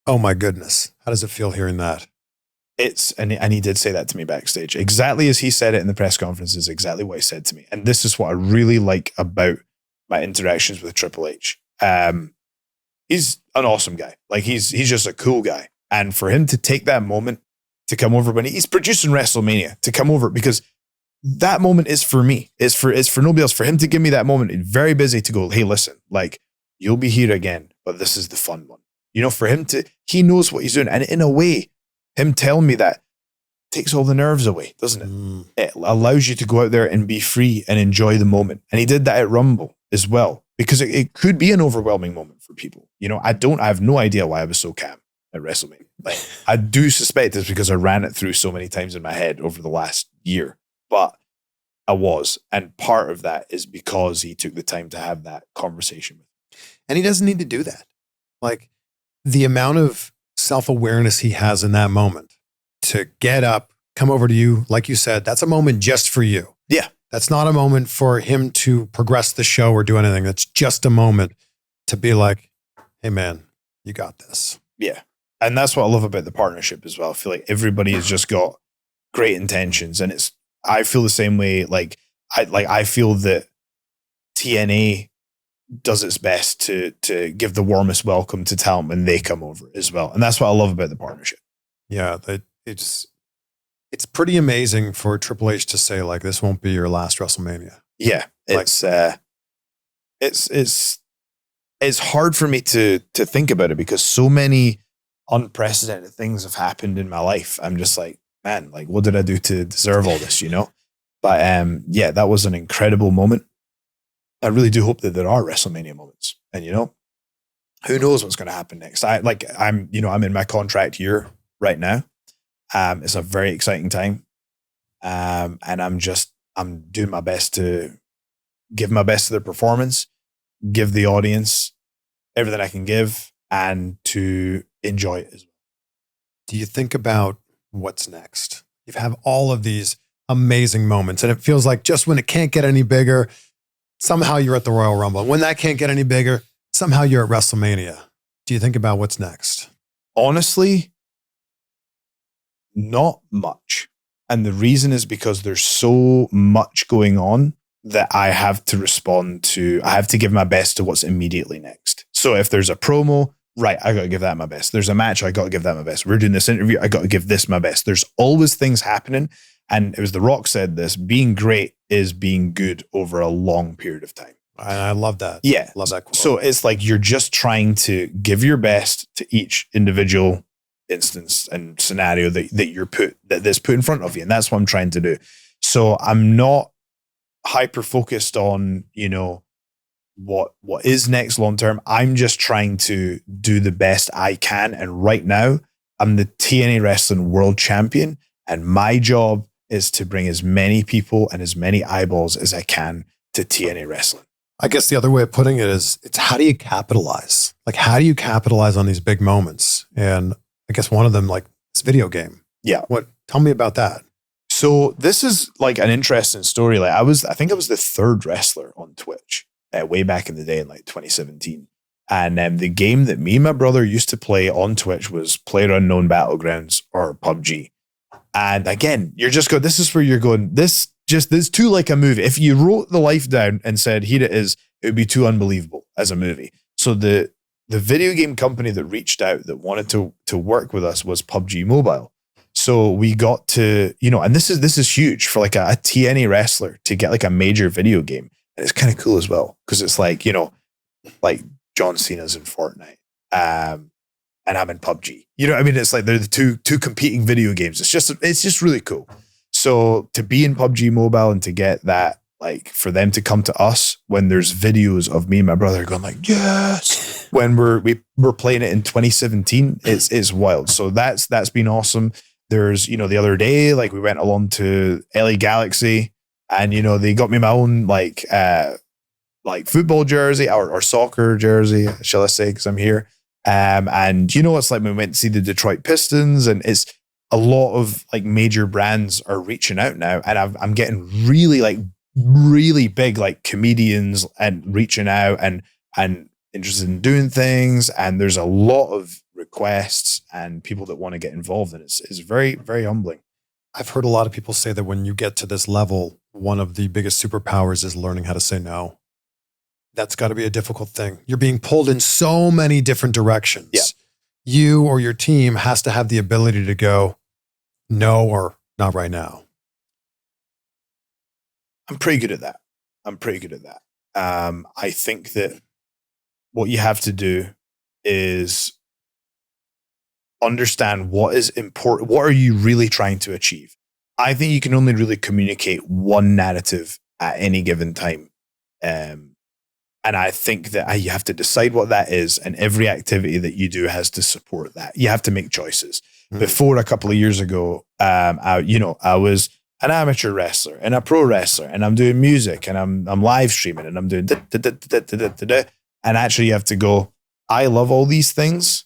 Oh my goodness. How does it feel hearing that? And he did say that to me backstage. Exactly as he said it in the press conference is exactly what he said to me. And this is what I really like about my interactions with Triple H. He's an awesome guy. Like he's just a cool guy. And for him to take that moment to come over when he's producing WrestleMania, to come over, because that moment is for me. It's for nobody else. For him to give me that moment, very busy, to go, hey, listen, like you'll be here again, but this is the fun one. You know, for him he knows what he's doing. And in a way, him telling me that takes all the nerves away, doesn't it? It allows you to go out there and be free and enjoy the moment. And he did that at Rumble as well, because it could be an overwhelming moment for people. You know, I have no idea why I was so calm at WrestleMania. Like, I do suspect it's because I ran it through so many times in my head over the last year, but I was. And part of that is because he took the time to have that conversation with me. And he doesn't need to do that. Like, the amount of self-awareness he has in that moment to get up, come over to you, like you said, that's a moment just for you. Yeah. That's not a moment for him to progress the show or do anything. That's just a moment to be like, hey man, you got this. Yeah. And that's what I love about the partnership as well. I feel like everybody has just got great intentions, and I feel the same way. I feel that TNA does its best to give the warmest welcome to talent when they come over as well. And that's what I love about the partnership. Yeah. It's pretty amazing for Triple H to say, like, this won't be your last WrestleMania. Yeah. It's hard for me to think about it, because so many unprecedented things have happened in my life. I'm just like, man, like, what did I do to deserve all this, you know? But yeah, that was an incredible moment. I really do hope that there are WrestleMania moments, and you know, who knows what's going to happen next. I'm in my contract year right now. It's a very exciting time. And I'm doing my best to give my best to the performance, give the audience everything I can give, and to enjoy it as well. Do you think about what's next? You have all of these amazing moments, and it feels like just when it can't get any bigger, somehow you're at the Royal Rumble. When that can't get any bigger, somehow you're at WrestleMania. Do you think about what's next? Honestly, not much. And the reason is because there's so much going on that I have to respond to. I have to give my best to what's immediately next. So if there's a promo, right, I got to give that my best. There's a match, I got to give that my best. We're doing this interview, I got to give this my best. There's always things happening. And it was The Rock said this, being great is being good over a long period of time. I love that. Yeah. Love that quote. So it's like you're just trying to give your best to each individual instance and scenario that's put in front of you. And that's what I'm trying to do. So I'm not hyper focused on, you know, what is next long term. I'm just trying to do the best I can. And right now I'm the TNA Wrestling World Champion, and my job is to bring as many people and as many eyeballs as I can to TNA Wrestling. I guess the other way of putting it is, it's how do you capitalize? Like, how do you capitalize on these big moments? And I guess one of them, like this video game. Yeah. Tell me about that. So this is like an interesting story. Like I think I was the third wrestler on Twitch way back in the day in like 2017. And the game that me and my brother used to play on Twitch was PlayerUnknown Battlegrounds, or PUBG. And again, you're just going, this is where you're going, this too like a movie. If you wrote the life down and said, here it is, it would be too unbelievable as a movie. So the video game company that reached out that wanted to work with us was PUBG Mobile. So we got to, you know, and this is huge for like a TNA wrestler to get like a major video game. And it's kind of cool as well, because it's like, you know, like John Cena's in Fortnite, and I'm in PUBG. You know what I mean? It's like they're the two competing video games. It's just really cool. So to be in PUBG Mobile and to get that, like for them to come to us when there's videos of me and my brother going like, yes, when we're playing it in 2017, it's wild. So that's been awesome. There's, you know, the other day, like we went along to LA Galaxy, and, you know, they got me my own like football jersey or soccer jersey, shall I say, because I'm here. And you know, it's like we went to see the Detroit Pistons, and it's a lot of like major brands are reaching out now, and I'm getting really big like comedians and reaching out and interested in doing things, and there's a lot of requests and people that want to get involved, and it's very, very humbling. I've heard a lot of people say that when you get to this level, one of the biggest superpowers is learning how to say no. That's got to be a difficult thing. You're being pulled in so many different directions. Yeah. You or your team has to have the ability to go, no, or not right now. I'm pretty good at that. I think that what you have to do is understand what is important. What are you really trying to achieve? I think you can only really communicate one narrative at any given time. And I think that you have to decide what that is, and every activity that you do has to support that. You have to make choices. Before, a couple of years ago, I was an amateur wrestler and a pro wrestler, and I'm doing music, and I'm live streaming, and I'm doing and actually you have to go, I love all these things,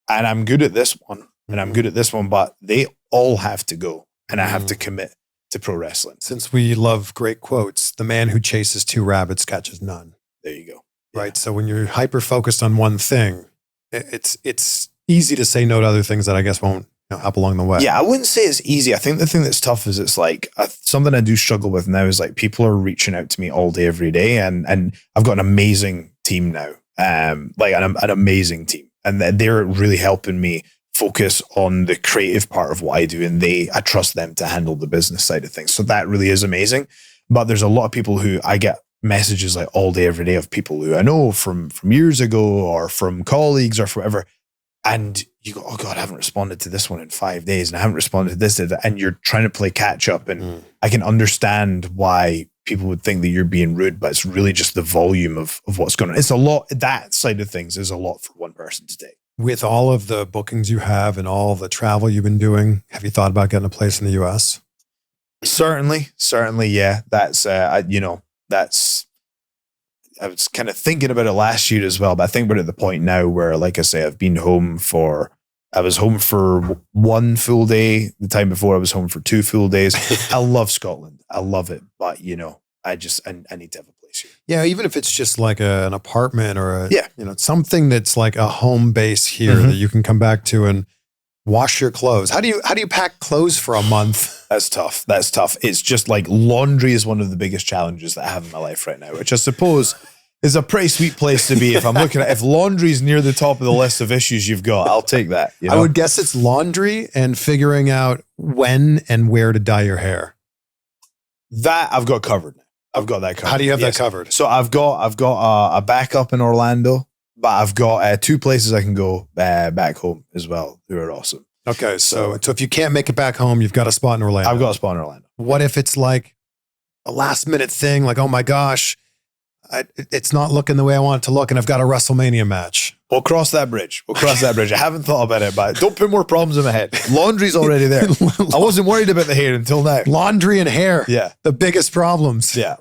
and I'm good at this one, and I'm good at this one, but they all have to go, and I have to commit to pro wrestling. Since we love great quotes, the man who chases two rabbits catches none. There you go. Right. So when you're hyper focused on one thing, it's easy to say no to other things that I guess won't help along the way. Yeah, I wouldn't say it's easy. I think the thing that's tough is it's like something I do struggle with now is like people are reaching out to me all day, every day. And I've got an amazing team now, like an amazing team. And they're really helping me focus on the creative part of what I do. And I trust them to handle the business side of things. So that really is amazing. But there's a lot of people who I get messages like all day, every day of people who I know from years ago or from colleagues or from whatever. And you go, oh God, I haven't responded to this one in 5 days, and I haven't responded to this. And you're trying to play catch up. And I can understand why people would think that you're being rude, but it's really just the volume of what's going on. It's a lot. That side of things is a lot for one person to take. With all of the bookings you have and all the travel you've been doing, have you thought about getting a place in the US? Certainly. Yeah. I was kind of thinking about it last year as well, but I think we're at the point now where, like I say, I was home for 1 full day. The time before I was home for 2 full days. I love Scotland. I love it. But, I need to have a place here. Yeah. Even if it's just like an apartment or something that's like a home base here that you can come back to and wash your clothes. How do you pack clothes for a month? That's tough. It's just like laundry is one of the biggest challenges that I have in my life right now, which I suppose is a pretty sweet place to be. If I'm looking at, if laundry's near the top of the list of issues you've got, I'll take that. I would guess it's laundry and figuring out when and where to dye your hair. That I've got covered now. I've got that covered. How do you have that covered? So I've got a backup in Orlando, but I've got 2 places I can go back home as well, who are awesome. Okay, so if you can't make it back home, you've got a spot in Orlando. I've got a spot in Orlando. What if it's like a last minute thing? Like, oh my gosh, it's not looking the way I want it to look, and I've got a WrestleMania match. We'll cross that bridge. I haven't thought about it, but don't put more problems in my head. Laundry's already there. I wasn't worried about the hair until now. Laundry and hair. Yeah. The biggest problems. Yeah.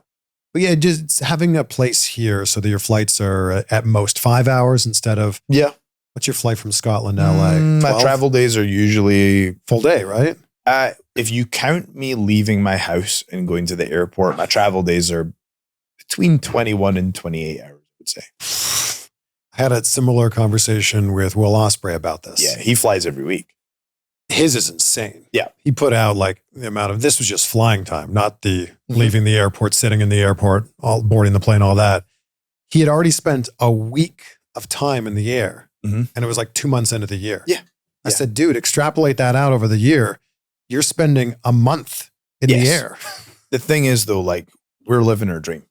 But yeah, just having a place here so that your flights are at most 5 hours instead of... Yeah. What's your flight from Scotland to LA? My travel days are usually... Full day, right? If you count me leaving my house and going to the airport, my travel days are between 21 and 28 hours, I would say. I had a similar conversation with Will Ospreay about this. Yeah, he flies every week. His is insane. Yeah. He put out like the amount of, this was just flying time, not the leaving the airport, sitting in the airport, all boarding the plane, all that. He had already spent a week of time in the air. And it was like 2 months into the year. Yeah. I said, dude, extrapolate that out over the year. You're spending a month in the air. The thing is though, like we're living our dream.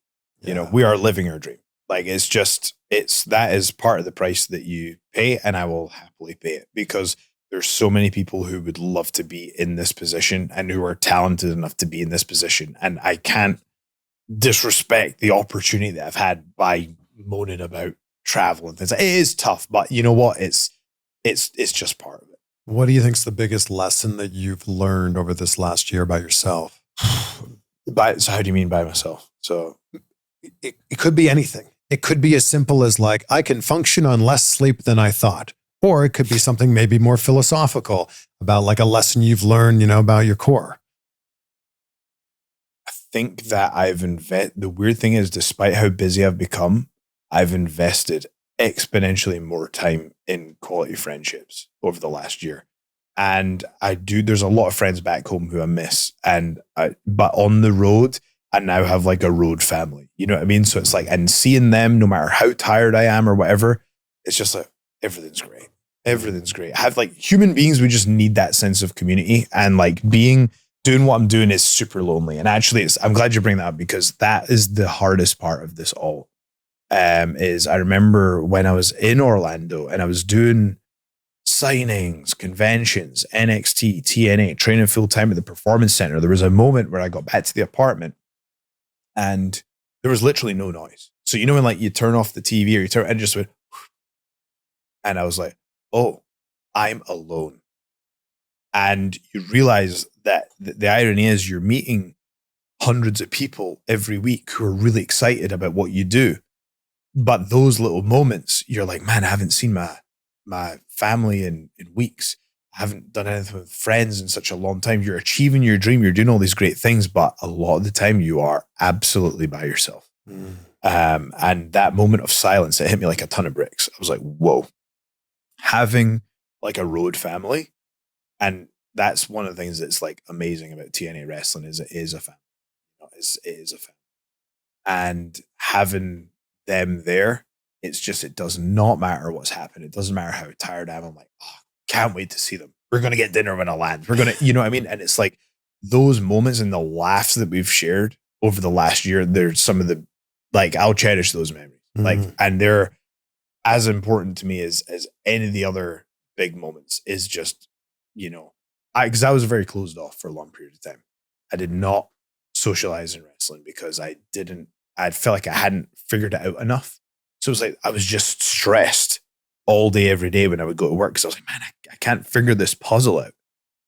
We are living our dream. Like that is part of the price that you pay, and I will happily pay it because there's so many people who would love to be in this position and who are talented enough to be in this position. And I can't disrespect the opportunity that I've had by moaning about travel and things. It is tough, but you know what? It's just part of it. What do you think's the biggest lesson that you've learned over this last year about yourself? So how do you mean by myself? So it could be anything. It could be as simple as like, I can function on less sleep than I thought. Or it could be something maybe more philosophical about like a lesson you've learned, about your core. I think that the weird thing is, despite how busy I've become, I've invested exponentially more time in quality friendships over the last year. And there's a lot of friends back home who I miss. But on the road, I now have like a road family. You know what I mean? So it's like, and seeing them, no matter how tired I am or whatever, it's just like, everything's great. Everything's great. I have like human beings, we just need that sense of community, and like doing what I'm doing is super lonely. And actually I'm glad you bring that up, because that is the hardest part of this all. Is I remember when I was in Orlando and I was doing signings, conventions, NXT, TNA, training full time at the Performance Center. There was a moment where I got back to the apartment and there was literally no noise. So you know when like you turn off the TV or you turn, and just went, and I was like, oh, I'm alone. And you realize that the irony is you're meeting hundreds of people every week who are really excited about what you do. But those little moments, you're like, man, I haven't seen my family in weeks. I haven't done anything with friends in such a long time. You're achieving your dream. You're doing all these great things, but a lot of the time you are absolutely by yourself. And that moment of silence, it hit me like a ton of bricks. I was like, whoa, having like a road family. And that's one of the things that's like amazing about TNA wrestling is it is a family. You know, it is a family. And having them there, it's just, it does not matter what's happened. It doesn't matter how tired I am. I'm like, oh, can't wait to see them. We're going to get dinner when I land. We're going to, you know what I mean? And it's like those moments and the laughs that we've shared over the last year, they're some of the, like, I'll cherish those memories. Like, and they're as important to me as any of the other big moments. Is just, you know, because I was very closed off for a long period of time. I did not socialize in wrestling because I felt like I hadn't figured it out enough. So it was like, I was just stressed all day, every day when I would go to work. Cause I was like, man, I can't figure this puzzle out.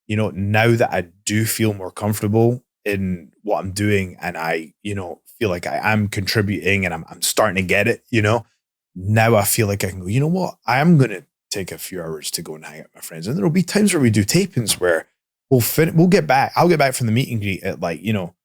You know, now that I do feel more comfortable in what I'm doing and I, you know, feel like I am contributing and I'm starting to get it, you know, now I feel like I can go, you know what, I am going to take a few hours to go and hang out with my friends. And there'll be times where we do tapings where we'll get back. I'll get back from the meet and greet at like, you know,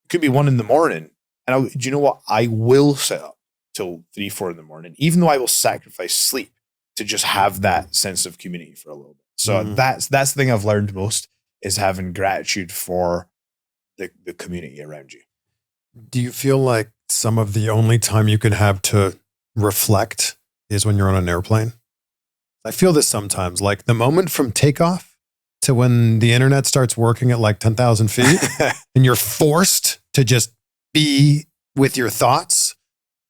it could be 1 a.m. And do you know what? I will sit up till 3, 4 a.m, even though I will sacrifice sleep to just have that sense of community for a little bit. So that's the thing I've learned most, is having gratitude for the community around you. Do you feel like some of the only time you can have to reflect is when you're on an airplane? I feel this sometimes, like the moment from takeoff to when the internet starts working at like 10,000 feet and you're forced to just be with your thoughts.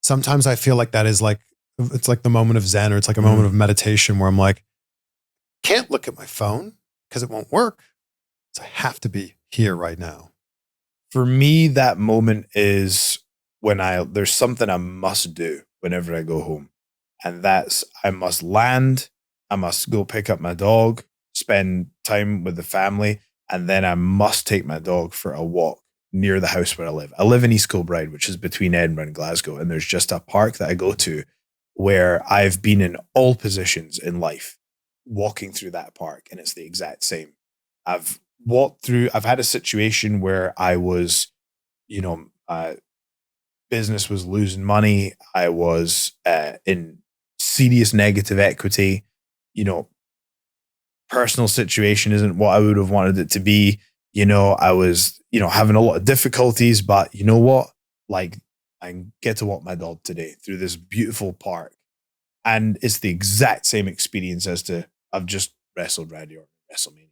Sometimes I feel like that is like, it's like the moment of Zen, or it's like a moment of meditation where I'm like, can't look at my phone because it won't work. So I have to be here right now. For me, that moment is when there's something I must do whenever I go home. And that's, I must land, I must go pick up my dog, spend time with the family, and then I must take my dog for a walk near the house where I live. I live in East Kilbride, which is between Edinburgh and Glasgow. And there's just a park that I go to where I've been in all positions in life walking through that park. And it's the exact same. I've had a situation where I was, you know, business was losing money. I was in serious negative equity. You know, personal situation isn't what I would have wanted it to be. You know, I was, you know, having a lot of difficulties, but you know what? Like, I get to walk my dog today through this beautiful park. And it's the exact same experience as I've just wrestled Randy Orton at WrestleMania.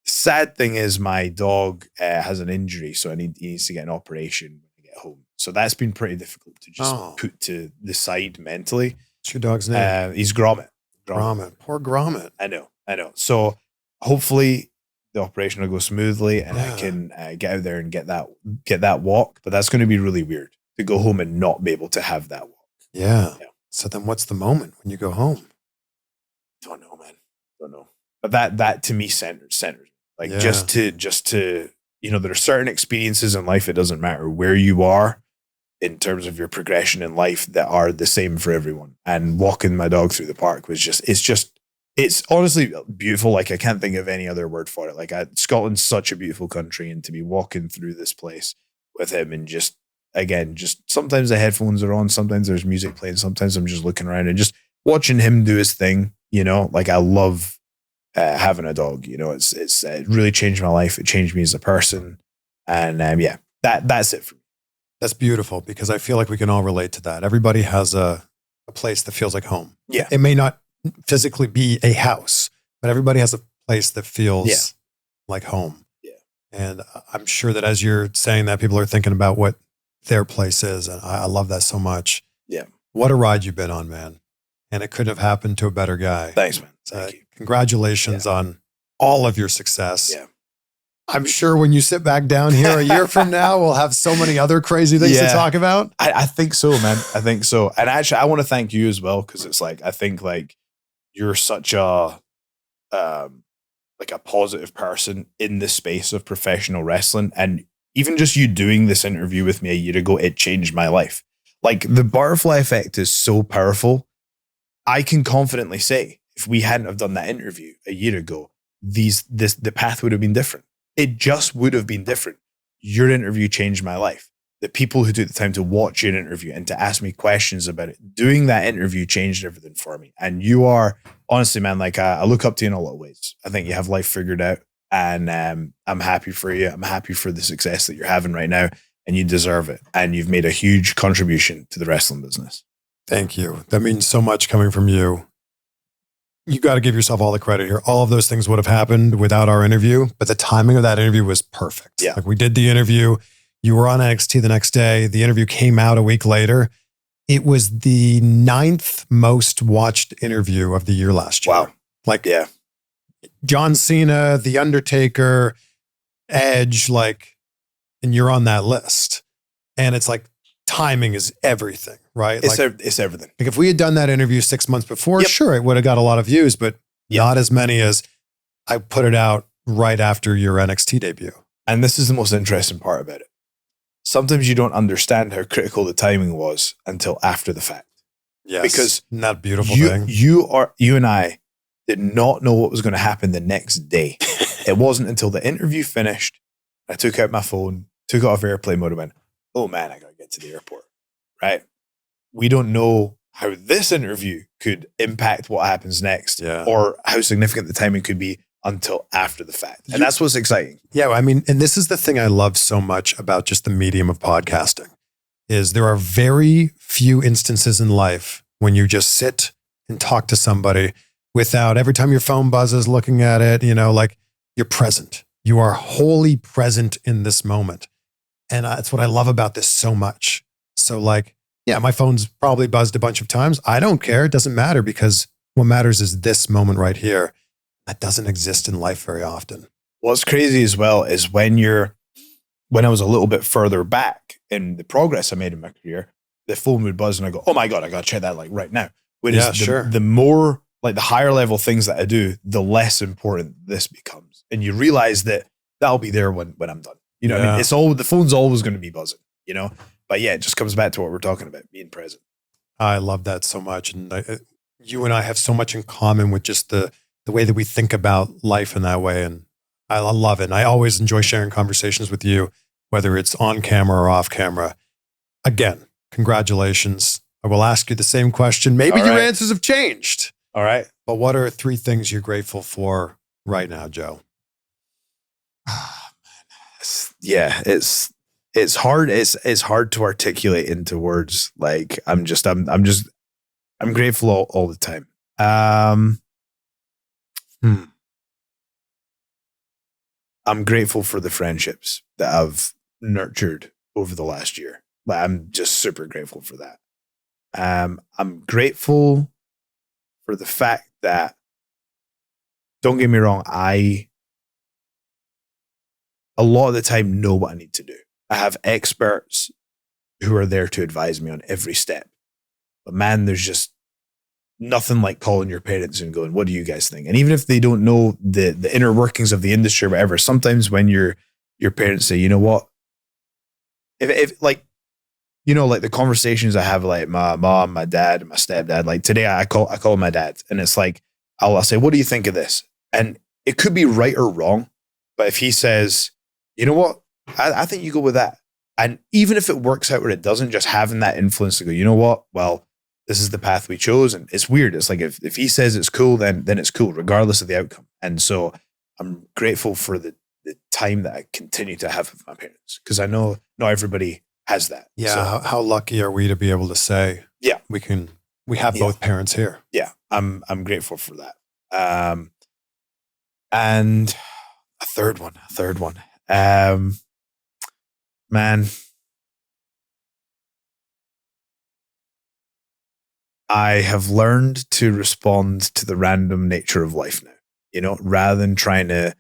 The sad thing is my dog has an injury, so he needs to get an operation when I get home. So that's been pretty difficult to just put to the side mentally. What's your dog's name? He's Gromit. Gromit. Poor Gromit. I know. So hopefully the operation will go smoothly and I can get out there and get that walk. But that's going to be really weird to go home and not be able to have that walk. Yeah. So then what's the moment when you go home? Don't know, man. Don't know. But that to me centers. Like just to, you know, there are certain experiences in life, it doesn't matter where you are in terms of your progression in life, that are the same for everyone. And walking my dog through the park was it's honestly beautiful. Like, I can't think of any other word for it. Like, Scotland's such a beautiful country, and to be walking through this place with him, and just sometimes the headphones are on, sometimes there's music playing, sometimes I'm just looking around and just watching him do his thing. You know, like, I love having a dog. You know, it really changed my life. It changed me as a person. And That's it for me. That's beautiful because I feel like we can all relate to that. Everybody has a place that feels like home. Yeah. It may not physically be a house, but everybody has a place that feels like home. Yeah. And I'm sure that as you're saying that, people are thinking about what their place is. And I love that so much. Yeah. What a ride you've been on, man. And it couldn't have happened to a better guy. Thanks, man. Thank you. Congratulations on all of your success. Yeah. I'm sure when you sit back down here a year from now, we'll have so many other crazy things to talk about. I think so, man. I think so. And actually, I want to thank you as well, because it's like, I think like you're such a like a positive person in the space of professional wrestling. And even just you doing this interview with me a year ago, it changed my life. Like the butterfly effect is so powerful. I can confidently say if we hadn't have done that interview a year ago, the path would have been different. It just would have been different. Your interview changed my life. The people who took the time to watch your interview and to ask me questions about it, doing that interview changed everything for me. And you are, honestly, man, like I look up to you in a lot of ways. I think you have life figured out, and I'm happy for you. I'm happy for the success that you're having right now, and you deserve it. And you've made a huge contribution to the wrestling business. Thank you. That means so much coming from you. You got to give yourself all the credit here. All of those things would have happened without our interview, but the timing of that interview was perfect. Yeah. Like we did the interview. You were on NXT the next day. The interview came out a week later. It was the 9th most watched interview of the year last year. Wow. Like John Cena, The Undertaker, Edge, and you're on that list. And it's like timing is everything, right? It's everything. Like if we had done that interview 6 months before, sure, it would have got a lot of views, but not as many as I put it out right after your NXT debut. And this is the most interesting part about it. Sometimes you don't understand how critical the timing was until after the fact. Yes. Because isn't that a beautiful thing? You and I did not know what was going to happen the next day. It wasn't until the interview finished, I took out my phone, took it off airplane mode and went, oh man, I got to get to the airport, right? We don't know how this interview could impact what happens next or how significant the timing could be until after the fact. And that's what's exciting. Yeah, I mean, and this is the thing I love so much about just the medium of podcasting is there are very few instances in life when you just sit and talk to somebody without every time your phone buzzes looking at it, like you're present. You are wholly present in this moment. And that's what I love about this so much. So my phone's probably buzzed a bunch of times. I don't care. It doesn't matter because what matters is this moment right here. That doesn't exist in life very often. What's crazy as well is when I was a little bit further back in the progress I made in my career, the phone would buzz and I go, oh my God, I got to check that right now. Whereas the more the higher level things that I do, the less important this becomes. And you realize that that'll be there when I'm done. You know what I mean? The phone's always going to be buzzing, But yeah, it just comes back to what we're talking about, being present. I love that so much. And you and I have so much in common with just the way that we think about life in that way. And I love it. And I always enjoy sharing conversations with you, whether it's on camera or off camera. Again, congratulations. I will ask you the same question. Maybe your answers have changed. All right. But what are 3 things you're grateful for right now, Joe? Yeah, it's hard. It's hard to articulate into words. Like I'm grateful all the time. I'm grateful for the friendships that I've nurtured over the last year. I'm just super grateful for that. I'm grateful for the fact that, don't get me wrong, I a lot of the time know what I need to do. I have experts who are there to advise me on every step. But man, there's just nothing like calling your parents and going, what do you guys think? And even if they don't know the inner workings of the industry or whatever, sometimes when your parents say, you know what, if the conversations I have, like my mom, my dad, and my stepdad, like today I call my dad and it's like, I'll say, what do you think of this? And it could be right or wrong. But if he says, you know what, I think you go with that. And even if it works out or it doesn't, just having that influence to go, you know what, well, this is the path we chose. And it's weird. It's like, if he says it's cool, then it's cool, regardless of the outcome. And so I'm grateful for the the time that I continue to have with my parents, because I know not everybody has that. Yeah. So, How lucky are we to be able to say, Yeah. we have both parents here. yeah, I'm grateful for that. And a third one. Man, I have learned to respond to the random nature of life now. You know, rather than trying to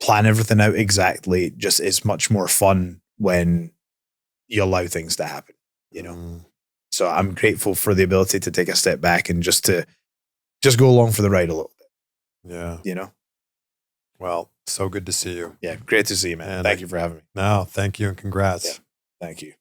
plan everything out exactly, just it's much more fun when you allow things to happen, you know? So I'm grateful for the ability to take a step back and just go along for the ride a little bit, Yeah. you know? Well, so good to see you. Yeah. Great to see you, man. And Thank you for having me. No, thank you and congrats. Yeah. Thank you.